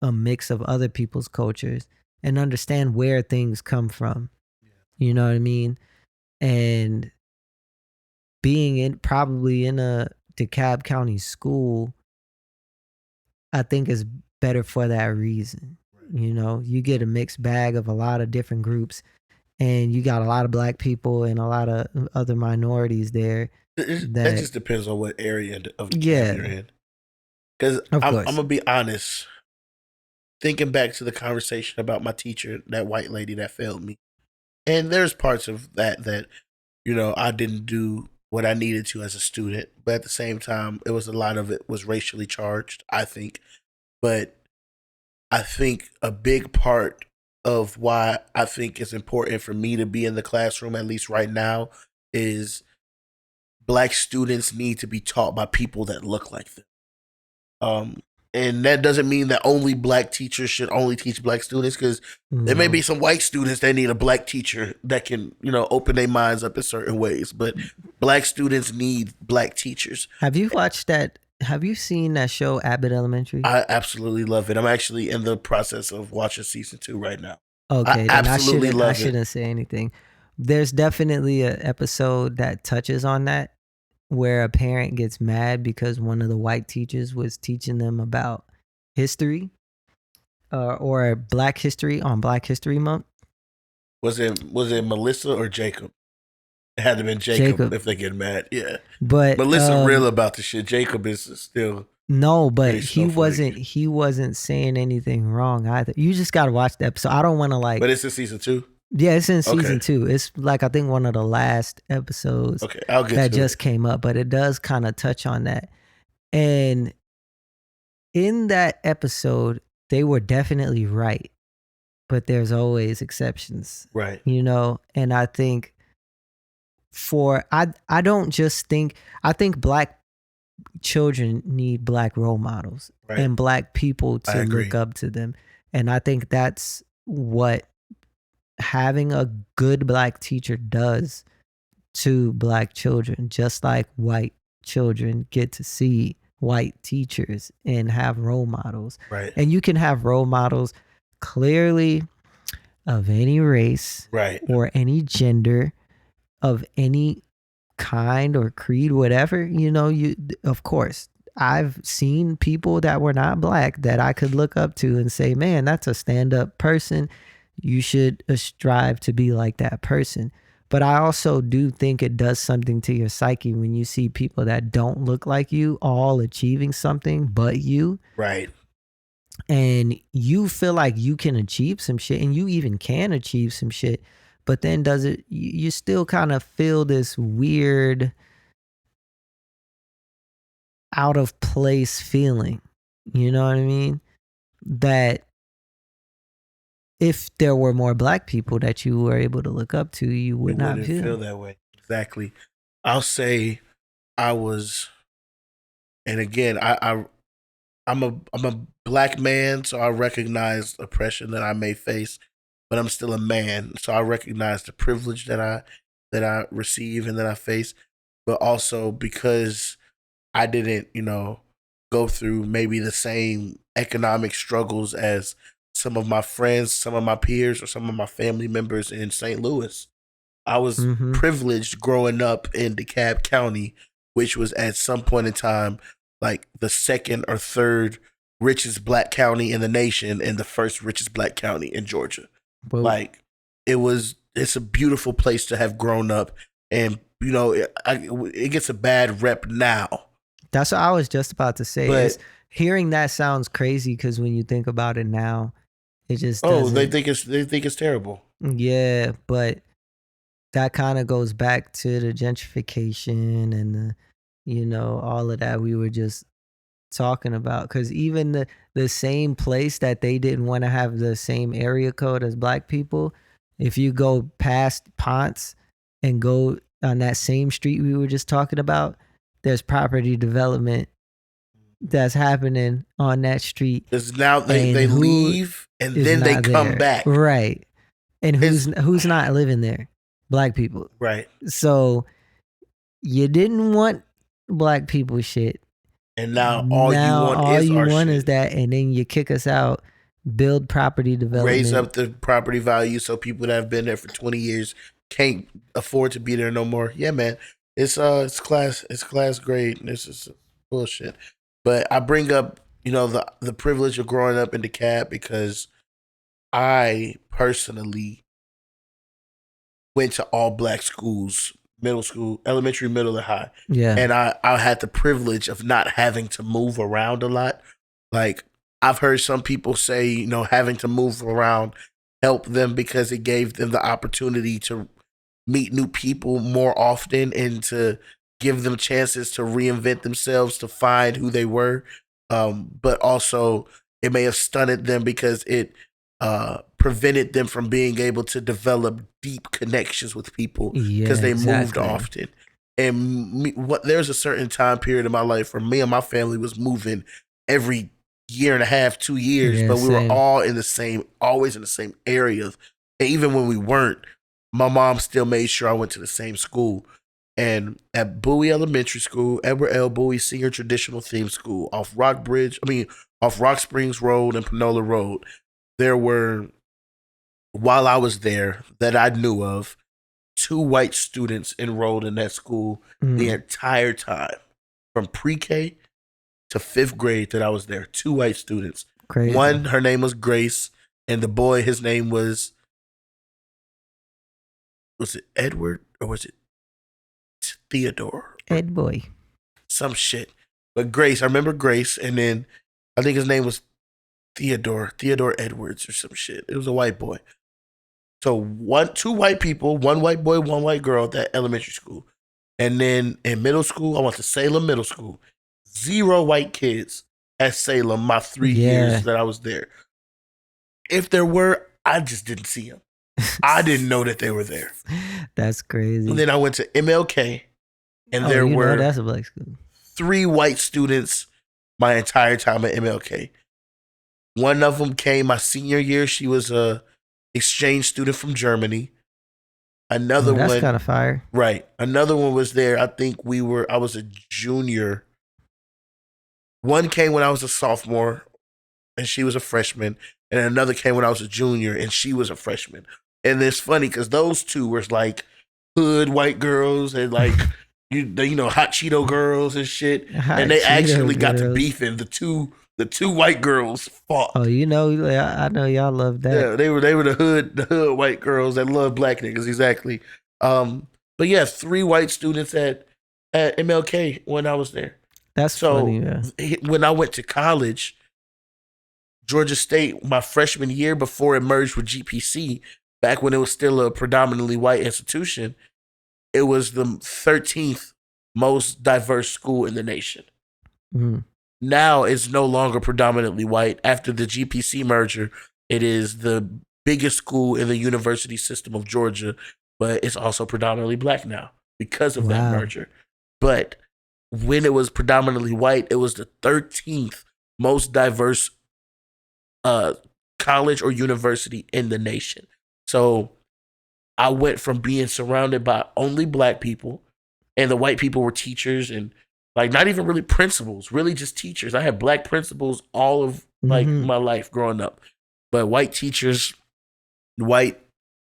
a mix of other people's cultures and understand where things come from. You know what I mean? And being probably in a DeKalb County school, I think is better for that reason. You know, you get a mixed bag of a lot of different groups, and you got a lot of black people and a lot of other minorities there. That just depends on what area of DeKalb you're in. Because I'm going to be honest, thinking back to the conversation about my teacher, that white lady that failed me, and there's parts of that, you know, I didn't do what I needed to as a student, but at the same time, it was a lot of it was racially charged, I think. But I think a big part of why I think it's important for me to be in the classroom, at least right now, is black students need to be taught by people that look like them. And that doesn't mean that only black teachers should only teach black students, because there may be some white students that need a black teacher that can, you know, open their minds up in certain ways. But black students need black teachers. Have you watched that? Have you seen that show, Abbott Elementary? I absolutely love it. I'm actually in the process of watching season 2 right now. Okay, I absolutely love it. I shouldn't say anything. There's definitely an episode that touches on that, where a parent gets mad because one of the white teachers was teaching them about history or Black history on Black History Month. Was it Melissa or Jacob? It had to have been Jacob if they get mad. Yeah. But Melissa real about the shit. Jacob is still no, but he wasn't saying anything wrong either. You just gotta watch the episode. I don't want to like. But it's in season 2. Yeah, it's in season 2. It's like I think one of the last episodes that just came up, but it does kind of touch on that. And in that episode, they were definitely right, but there's always exceptions, right? You know, and I think I don't just think, I think black children need black role models and black people to look up to them, and I think that's what having a good black teacher does to black children, just like white children get to see white teachers and have role models. Right. And you can have role models clearly of any race, or any gender, of any kind or creed, whatever, you know, of course, I've seen people that were not black that I could look up to and say, man, that's a stand-up person. You should strive to be like that person. But I also do think it does something to your psyche when you see people that don't look like you all achieving something but you. Right. And you feel like you can achieve some shit, and you even can achieve some shit. But then you still kind of feel this weird out of place feeling. You know what I mean? That if there were more black people that you were able to look up to, you would not feel that way. Exactly. I'll say I was, and again, I'm a black man, so I recognize oppression that I may face, but I'm still a man, so I recognize the privilege that I receive and that I face, but also because I didn't, you know, go through maybe the same economic struggles as some of my friends, some of my peers, or some of my family members in St. Louis. I was privileged growing up in DeKalb County, which was at some point in time like the second or third richest black county in the nation and the first richest black county in Georgia. Whoa. Like it's a beautiful place to have grown up, and you know it gets a bad rep now. That's what I was just about to say. But hearing that sounds crazy because when you think about it now, it just they think it's terrible. Yeah, but that kind of goes back to the gentrification and the, you know, all of that we were just talking about. Because even the same place that they didn't want to have the same area code as black people, if you go past Ponce and go on that same street we were just talking about, there's property development that's happening on that street. Because now they leave and then they come back. Right. And who's not living there? Black people. Right. So you didn't want black people shit. And now all you Now want all is you our want shit. is that, and then you kick us out. Build property development. Raise up the property value so people that have been there for 20 years can't afford to be there no more. Yeah, man. It's class grade. This is bullshit. But I bring up, the privilege of growing up in DeKalb because I personally went to all black schools, middle school, elementary, middle, and high. Yeah. And I had the privilege of not having to move around a lot. Like, I've heard some people say, having to move around helped them because it gave them the opportunity to meet new people more often and to give them chances to reinvent themselves, to find who they were. But also, it may have stunted them because it prevented them from being able to develop deep connections with people because they moved often. And there's a certain time period in my life where me and my family was moving every year and a half, 2 years, but we were all always in the same areas. And even when we weren't, my mom still made sure I went to the same school. And at Bowie Elementary School, Edward L. Bowie Senior Traditional Theme School, off Rock Springs Road and Panola Road, there were, while I was there, that I knew of, 2 white students enrolled in that school the entire time, from pre-K to 5th grade that I was there. 2 white students. Crazy. One, her name was Grace, and the boy, his name was it Edward or was it Theodore? Ed boy. Some shit. But Grace, I remember Grace, and then I think his name was Theodore Edwards or some shit. It was a white boy. So 2 white people, 1 white boy, 1 white girl at that elementary school. And then in middle school, I went to Salem Middle School. 0 white kids at Salem my 3 years that I was there. If there were, I just didn't see them. I didn't know that they were there. That's crazy. And then I went to MLK, and there were that's a black school. 3 white students my entire time at MLK. One of them came my senior year. She was a exchange student from Germany. Another one, that's kind of fire. Right. Another one was there. I think I was a junior. One came when I was a sophomore, and she was a freshman. And another came when I was a junior, and she was a freshman. And it's funny because those 2 were like hood white girls and like hot Cheeto girls and shit. And they actually got to beefing. The two white girls fought. Oh, I know y'all love that. Yeah, they were the hood white girls that love black niggas, exactly. But yeah, 3 white students at MLK when I was there. That's funny. Yeah. When I went to college, Georgia State, my freshman year before it merged with GPC, back when it was still a predominantly white institution, it was the 13th most diverse school in the nation. Now it's no longer predominantly white. After the GPC merger, it is the biggest school in the university system of Georgia, but it's also predominantly black now because of that merger. But when it was predominantly white, it was the 13th most diverse college or university in the nation. So I went from being surrounded by only black people, and the white people were teachers and like not even really principals, really just teachers. I had black principals all of my life growing up, but white teachers, white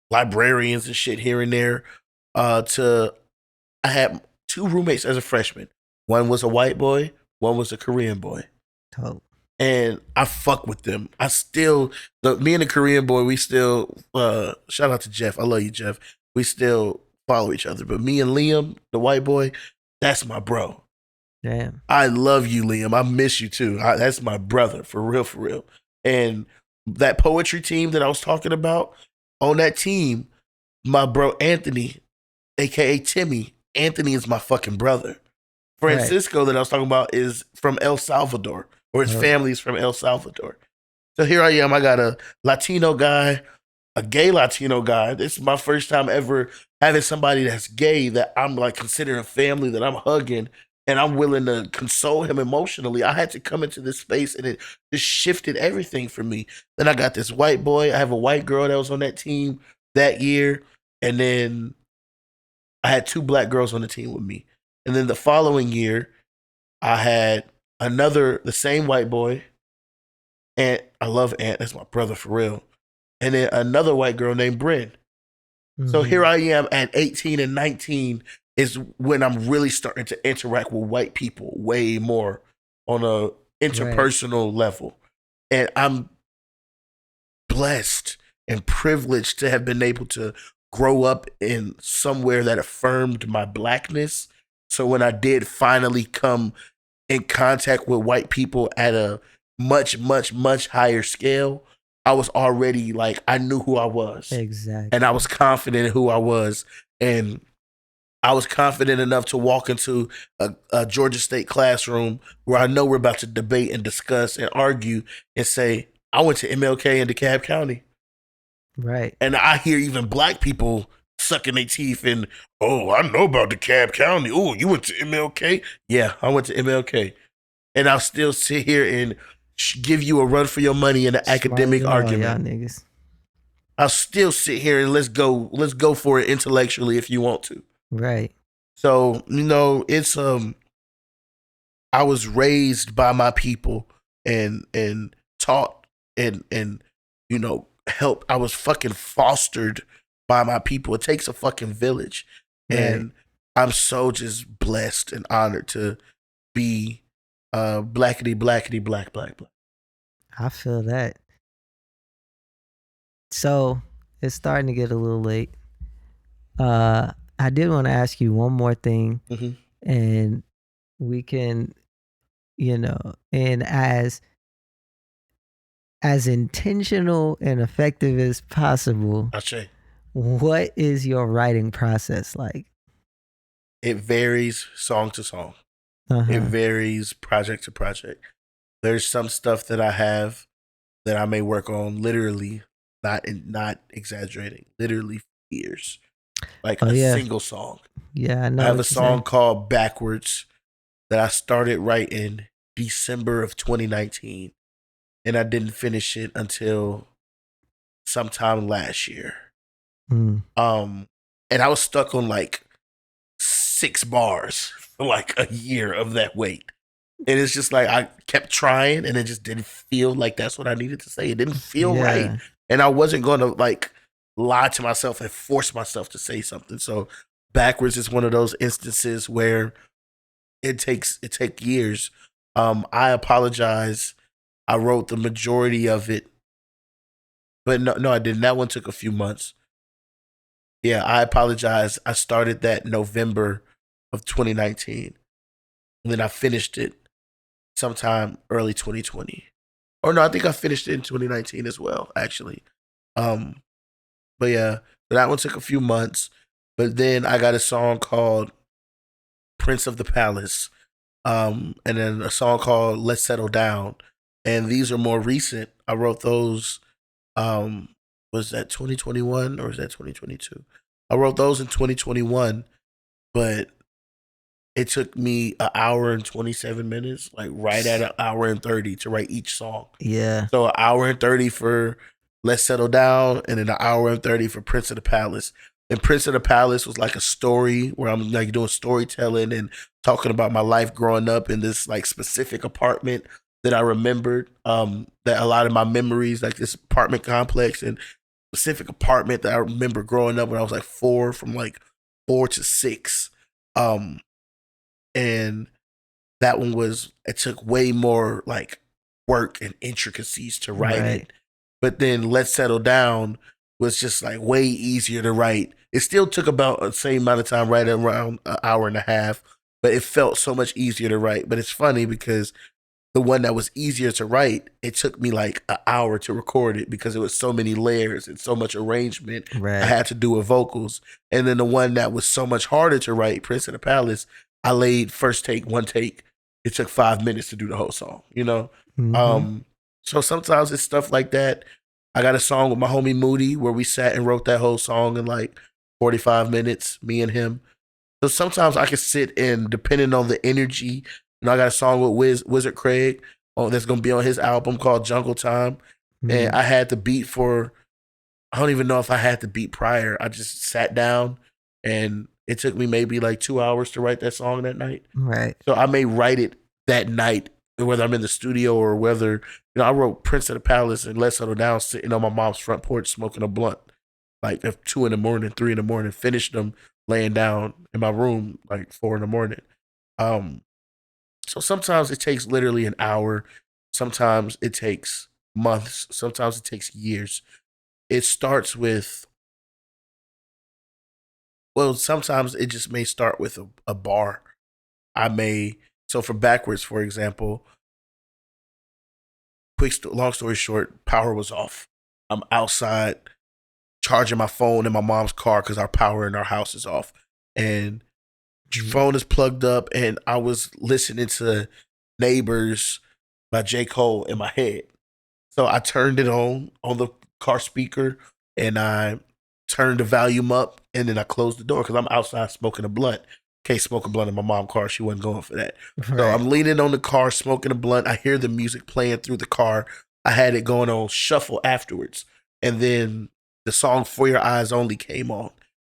librarians and shit here and there. I had 2 roommates as a freshman. One was a white boy, one was a Korean boy. Oh. And I fuck with them. Me and the Korean boy, we still, shout out to Jeff. I love you, Jeff. We still follow each other. But me and Liam, the white boy, that's my bro. Damn. I love you, Liam. I miss you too. That's my brother, for real, for real. And that poetry team that I was talking about, on that team, my bro Anthony, aka Timmy, Anthony is my fucking brother. Francisco that I was talking about is from El Salvador, or his family is from El Salvador. So here I am. I got a Latino guy, a gay Latino guy. This is my first time ever having somebody that's gay that I'm like considering family, that I'm hugging, and I'm willing to console him emotionally. I had to come into this space, and it just shifted everything for me. Then I got this white boy. I have a white girl that was on that team that year, and then I had 2 black girls on the team with me. And then the following year, I had the same white boy, Ant. I love Ant. That's my brother for real. And then another white girl named Bryn. So here I am at 18 and 19 is when I'm really starting to interact with white people way more on a interpersonal level. And I'm blessed and privileged to have been able to grow up in somewhere that affirmed my blackness. So when I did finally come in contact with white people at a much, much, much higher scale, I was already like, I knew who I was. Exactly. And I was confident in who I was. And I was confident enough to walk into a Georgia State classroom where I know we're about to debate and discuss and argue and say, I went to MLK in DeKalb County. Right. And I hear even black people sucking their teeth and, oh, I know about DeKalb County. Oh, you went to MLK? Yeah, I went to MLK. And I'll still sit here and give you a run for your money in an academic argument. Y'all niggas. I'll still sit here and let's go for it intellectually if you want to. Right. So, it's I was raised by my people and taught and helped. I was fucking fostered by my people. It takes a fucking village. Right. And I'm so just blessed and honored to be blackity black. I feel that. So it's starting to get a little late. I did want to ask you one more thing, and we can, and as intentional and effective as possible, what is your writing process like? It varies song to song. It varies project to project. There's some stuff that I have that I may work on literally, not exaggerating, literally years. Like a single song. Yeah, I know. I have a song called Backwards that I started writing December of 2019. And I didn't finish it until sometime last year. And I was stuck on like 6 bars for like a year of that weight. And it's just like I kept trying and it just didn't feel like that's what I needed to say. It didn't feel right. And I wasn't going to like lie to myself and force myself to say something. So Backwards is one of those instances where it takes years. I apologize. I wrote the majority of it, but no, I didn't. That one took a few months. Yeah, I apologize. I started that November of 2019, and then I finished it sometime early 2020. Or no, I think I finished it in 2019 as well, actually. But yeah, that one took a few months. But then I got a song called Prince of the Palace, and then a song called Let's Settle Down. And these are more recent. I wrote those, was that 2021 or is that 2022? I wrote those in 2021, but it took me an hour and 27 minutes, like right at an hour and 30 to write each song. Yeah. So an hour and 30 for Let's Settle Down, and then an hour and 30 for Prince of the Palace. And Prince of the Palace was like a story where I'm like doing storytelling and talking about my life growing up in this like specific apartment that I remembered, that a lot of my memories, like this apartment complex and specific apartment that I remember growing up when I was like 4, from like 4 to 6. And that one it took way more like work and intricacies to write it. But then Let's Settle Down was just like way easier to write. It still took about the same amount of time, right around an hour and a half, but it felt so much easier to write. But it's funny because the one that was easier to write, it took me like an hour to record it because it was so many layers and so much arrangement I had to do with vocals. And then the one that was so much harder to write, Prince of the Palace, I laid first take, one take. It took 5 minutes to do the whole song, So sometimes it's stuff like that. I got a song with my homie Moody where we sat and wrote that whole song in like 45 minutes, me and him. So sometimes I can sit and, depending on the energy, I got a song with Wizard Craig that's going to be on his album called Jungle Time. And I had the beat I don't even know if I had the beat prior. I just sat down and it took me maybe like 2 hours to write that song that night. Right. So I may write it that night whether I'm in the studio or whether, I wrote Prince of the Palace and Let's Settle Down sitting on my mom's front porch smoking a blunt, like at 2 in the morning, 3 in the morning, finished them laying down in my room like 4 in the morning. So sometimes it takes literally an hour. Sometimes it takes months. Sometimes it takes years. It starts with, well, sometimes it just may start with a bar. So for Backwards, for example, long story short, power was off. I'm outside charging my phone in my mom's car because our power in our house is off. And phone is plugged up, and I was listening to Neighbors by J. Cole in my head. So I turned it on the car speaker, and I turned the volume up, and then I closed the door because I'm outside smoking a blunt. Can't smoke a blunt in my mom's car. She wasn't going for that. Right. So I'm leaning on the car, smoking a blunt. I hear the music playing through the car. I had it going on shuffle afterwards. And then the song For Your Eyes Only came on.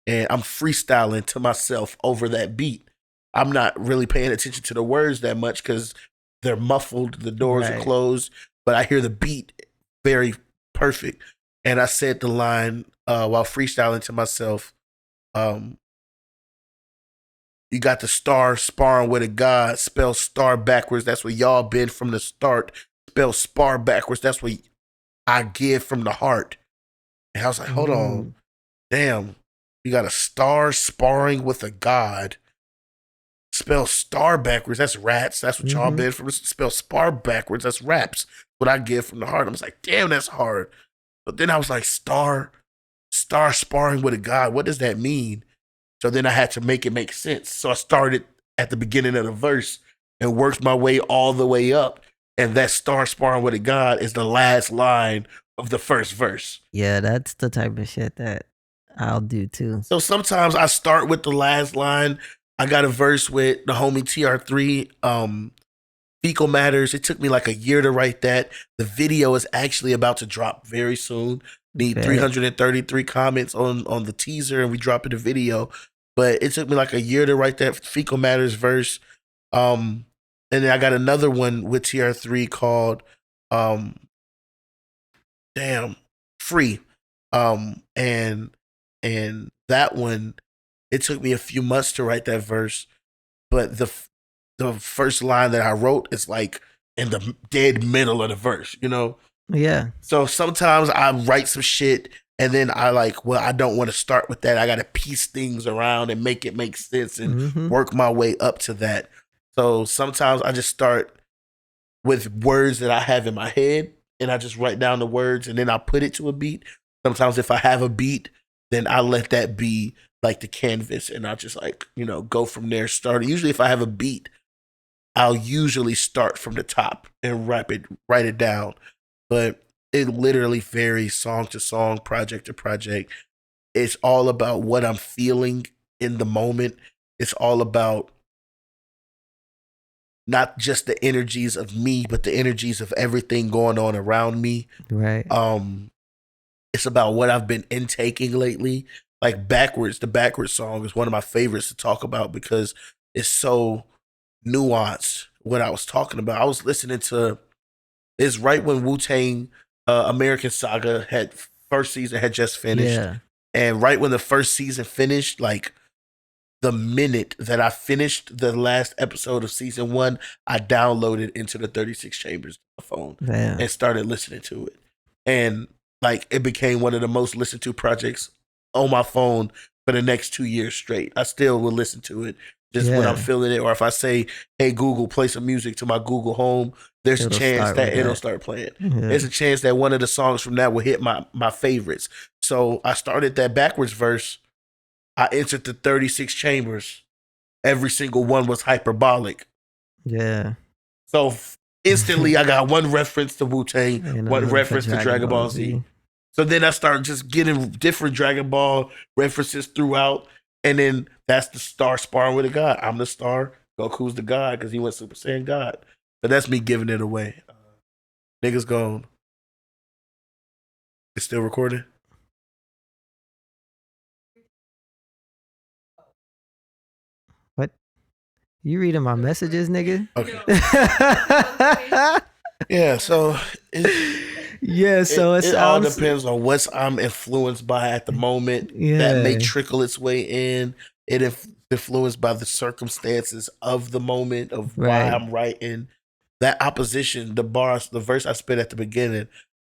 And I'm freestyling to myself over that beat. I'm not really paying attention to the words that much because they're muffled, the doors are closed, but I hear the beat very perfect. And I said the line while freestyling to myself, you got the star sparring with a god, spell star backwards. That's what y'all been from the start. Spell spar backwards. That's what I give from the heart. And I was like, hold on. Damn. You got a star sparring with a god. Spell star backwards. That's rats. That's what y'all been from. Spell spar backwards. That's raps. What I give from the heart. I was like, damn, that's hard. But then I was like, star sparring with a god. What does that mean? So then I had to make it make sense. So I started at the beginning of the verse and worked my way all the way up. And that star sparring with a god is the last line of the first verse. Yeah, that's the type of shit that I'll do too. So sometimes I start with the last line. I got a verse with the homie TR3, Fecal Matters. It took me like a year to write that. The video is actually about to drop very soon. Need 333 comments on the teaser, and we drop the video. But it took me like a year to write that Fecal Matters verse. And then I got another one with TR3 called Free. And that one, it took me a few months to write that verse, but the first line that I wrote is like in the dead middle of the verse, Yeah. So sometimes I write some shit and then I I don't want to start with that. I got to piece things around and make it make sense and work my way up to that. So sometimes I just start with words that I have in my head and I just write down the words and then I put it to a beat. Sometimes if I have a beat, then I let that be like the canvas and I just go from there. Usually if I have a beat, I'll usually start from the top and write it down. But it literally varies song to song, project to project. It's all about what I'm feeling in the moment. It's all about not just the energies of me, but the energies of everything going on around me. Right. It's about what I've been intaking lately. Like Backwards, the Backwards song is one of my favorites to talk about because it's so nuanced what I was talking about. I was listening to, it's right when Wu-Tang American Saga first season had just finished. Yeah. And right when the first season finished, like the minute that I finished the last episode of season 1, I downloaded Into the 36 Chambers on my phone and started listening to it. And like it became one of the most listened to projects on my phone for the next 2 years straight. I still will listen to it just when I'm feeling it. Or if I say, hey, Google, play some music to my Google Home, there's a chance that it'll start playing. Yeah. There's a chance that one of the songs from that will hit my favorites. So I started that Backwards verse. I entered the 36 chambers. Every single one was hyperbolic. Yeah. So instantly I got one reference to Wu-Tang, one reference to Dragon Ball Z. So then I started just getting different Dragon Ball references throughout. And then that's the star sparring with a god. I'm the star. Goku's the god because he went Super Saiyan God. But that's me giving it away. Niggas gone. It's still recording? What? You reading my messages, nigga? Okay. Yeah, so so it all depends on what I'm influenced by at the moment. Yeah. That may trickle its way in. It influenced by the circumstances of the moment of why I'm writing. That opposition, the verse I spit at the beginning,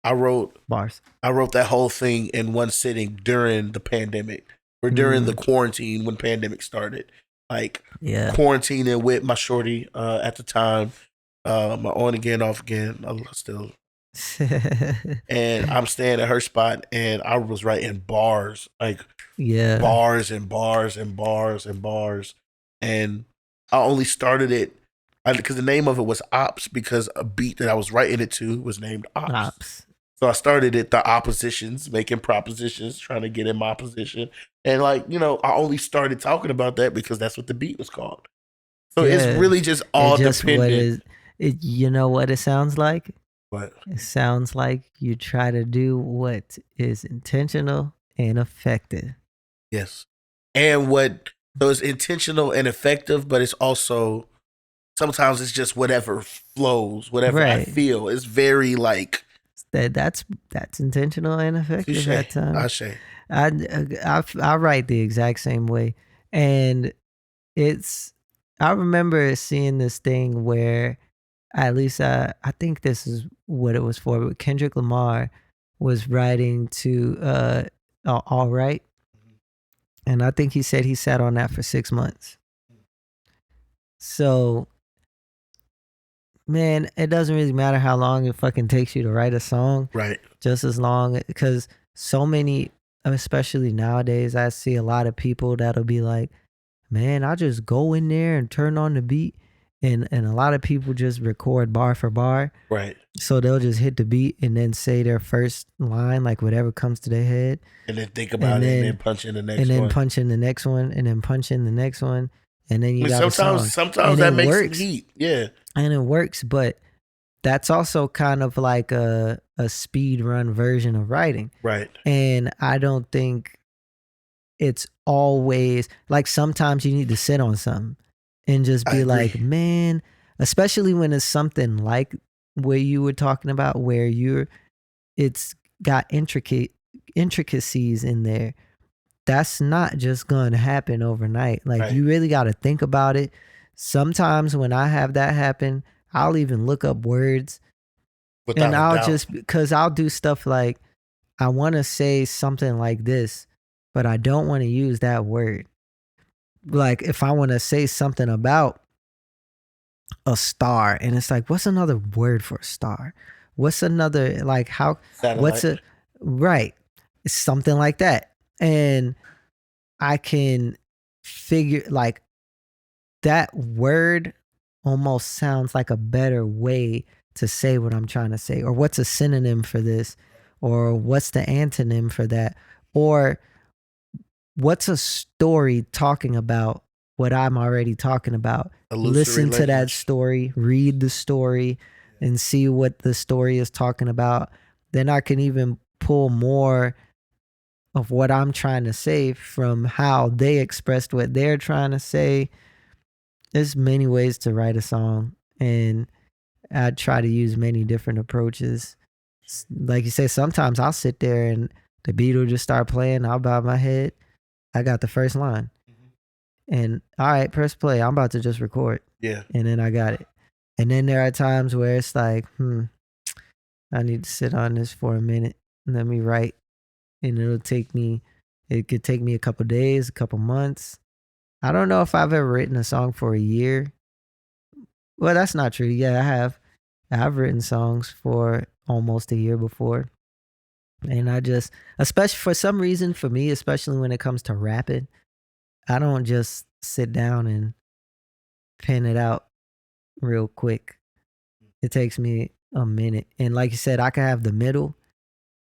I wrote that whole thing in one sitting during the pandemic or during the quarantine when pandemic started. Like quarantining with my shorty at the time, my on again, off again. I still, and I'm staying at her spot, and I was writing bars, like bars and bars and bars and bars, and I only started it because the name of it was Ops because a beat that I was writing it to was named Ops. So I started it, the oppositions, making propositions, trying to get in my position. And I only started talking about that because that's what the beat was called. So it's really just all dependent. You know what it sounds like? What? It sounds like you try to do what is intentional and effective. Yes. And so it's intentional and effective, but it's also, sometimes it's just whatever flows, whatever I feel. It's very like... That's intentional and effective at times. I write the exact same way, and I remember seeing this thing where, at least I think this is what it was for, but Kendrick Lamar was writing to All Right, and I think he said he sat on that for 6 months. So, man, it doesn't really matter how long it fucking takes you to write a song. Right. Just as long, because so many, especially nowadays, I see a lot of people that'll be like, man, I just go in there and turn on the beat. And a lot of people just record bar for bar. Right. So they'll just hit the beat and then say their first line, like whatever comes to their head. And then think about it and then punch in the next one. And then punch in the next one and then punch in the next one. And then you got a song. Sometimes that makes it heat. Yeah. And it works, but that's also kind of like a speed run version of writing. Right. And I don't think it's always, like, sometimes you need to sit on something and just be like, man, especially when it's something like where you were talking about, where it's got intricacies in there. That's not just going to happen overnight. Like, you really got to think about it. Sometimes when I have that happen, I'll even look up words. And because I'll do stuff like, I want to say something like this, but I don't want to use that word. Like, if I want to say something about a star, and it's like, what's another word for a star? What's another, like, how, satellite. It's something like that. And I can figure, like, that word almost sounds like a better way to say what I'm trying to say, or what's a synonym for this, or what's the antonym for that, or what's a story talking about what I'm already talking about. Listen to that story, read the story, and see what the story is talking about. Then I can even pull more of what I'm trying to say from how they expressed what they're trying to say. There's many ways to write a song, and I try to use many different approaches. Like you say, sometimes I'll sit there and the beat will just start playing. I'll bow my head. I got the first line. And all right, press play. I'm about to just record. Yeah. And then I got it. And then there are times where it's like, I need to sit on this for a minute. Let me write. And it could take me a couple days, a couple months. I don't know if I've ever written a song for a year. Well, that's not true. Yeah, I have. I've written songs for almost a year before. And I just, especially for some reason, for me, especially when it comes to rapping, I don't just sit down and pen it out real quick. It takes me a minute. And like you said, I can have the middle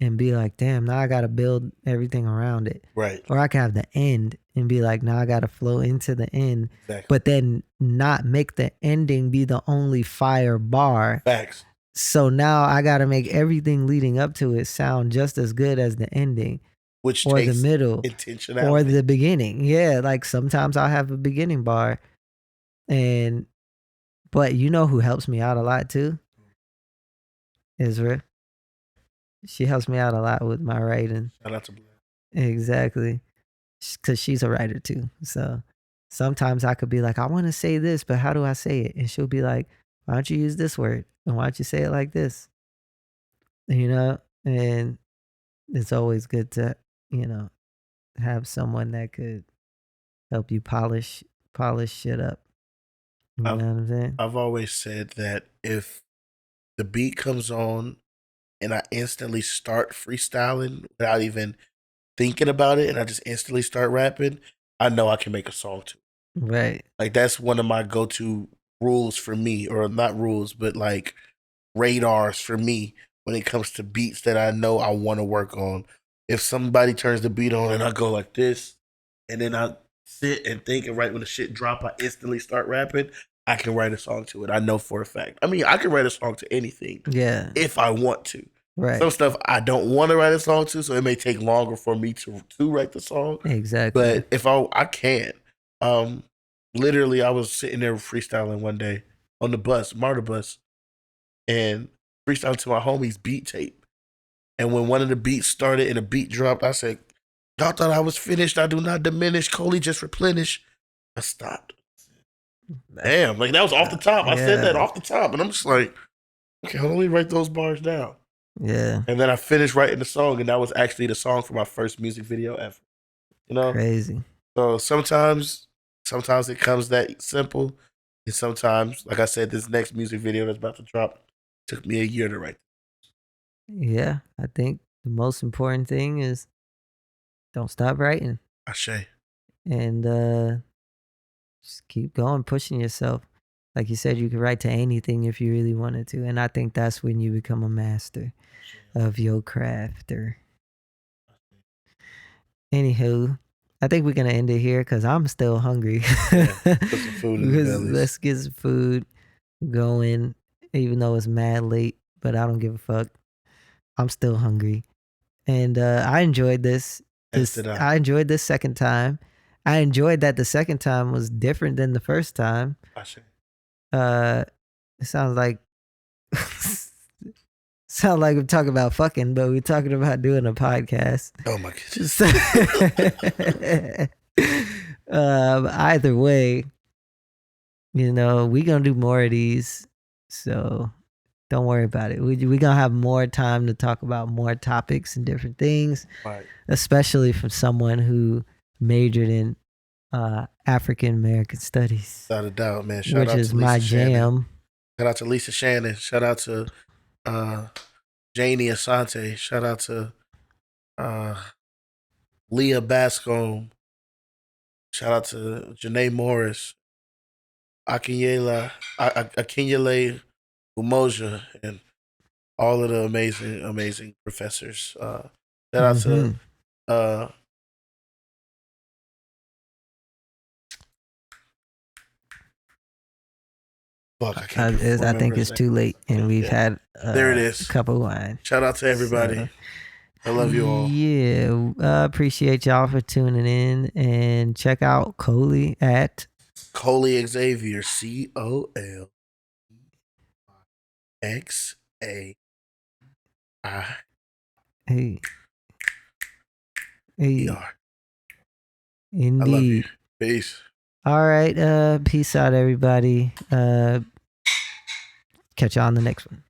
and be like, damn, now I got to build everything around it. Right. Or I can have the end and be like, now I got to flow into the end. Exactly. But then not make the ending be the only fire bar. Facts. So now I got to make everything leading up to it sound just as good as the ending. Which or takes the middle intentionality. Or the beginning. Yeah, like sometimes I'll have a beginning bar But you know who helps me out a lot too? Israel. She helps me out a lot with my writing. Shout out to Black. Exactly. Because she's a writer too. So sometimes I could be like, I want to say this, but how do I say it? And she'll be like, why don't you use this word? And why don't you say it like this? You know? And it's always good to, have someone that could help you polish shit up. You know what I'm saying? I've always said that if the beat comes on and I instantly start freestyling without even thinking about it, and I just instantly start rapping, I know I can make a song too. Right. Like that's one of my go-to rules for me, or not rules, but like radars for me when it comes to beats that I know I want to work on. If somebody turns the beat on and I go like this, and then I sit and think, and right when the shit drop, I instantly start rapping, I can write a song to it. I know for a fact. I mean, I can write a song to anything. Yeah. If I want to. Right. Some stuff I don't want to write a song to, so it may take longer for me to write the song. Exactly. But if I can. Literally, I was sitting there freestyling one day on the bus, MARTA bus, and freestyling to my homie's beat tape. And when one of the beats started and the beat dropped, I said, y'all thought I was finished. I do not diminish. Coley just replenish. I stopped. Damn, like that was off the top. I said that off the top. And I'm just like, okay, hold on, let me write those bars down. Yeah. And then I finished writing the song, and that was actually the song for my first music video ever. You know? Crazy. So sometimes it comes that simple. And sometimes, like I said, this next music video that's about to drop took me a year to write. Yeah, I think the most important thing is don't stop writing. Ashe. And just keep going, pushing yourself. Like you said, you could write to anything if you really wanted to. And I think that's when you become a master of your crafter. Anywho, I think we're going to end it here because I'm still hungry. Yeah, put some food in the bellies. Let's get some food going, even though it's mad late, but I don't give a fuck. I'm still hungry. And I enjoyed this. I enjoyed this second time. I enjoyed that the second time was different than the first time. It sounds like we're talking about fucking, but we're talking about doing a podcast. Oh my goodness. Either way, we're gonna do more of these, so don't worry about it. We're gonna have more time to talk about more topics and different things, right. Especially from someone who majored in African American studies. Without a doubt, man. Which is my jam. Shout out to Lisa Shannon. Shout out to Janie Asante. Shout out to Leah Bascom. Shout out to Janae Morris, Akinyele Umoja, and all of the amazing professors. Shout out to I think it's too late, and we've had there it is. A cup of wine. Shout out to everybody. So, I love you all. Yeah, appreciate y'all for tuning in, and check out Coley at Coley Xavier, COLEXAI. Hey. Indeed. I love you. Peace. All right. Peace out, everybody. Catch y'all on the next one.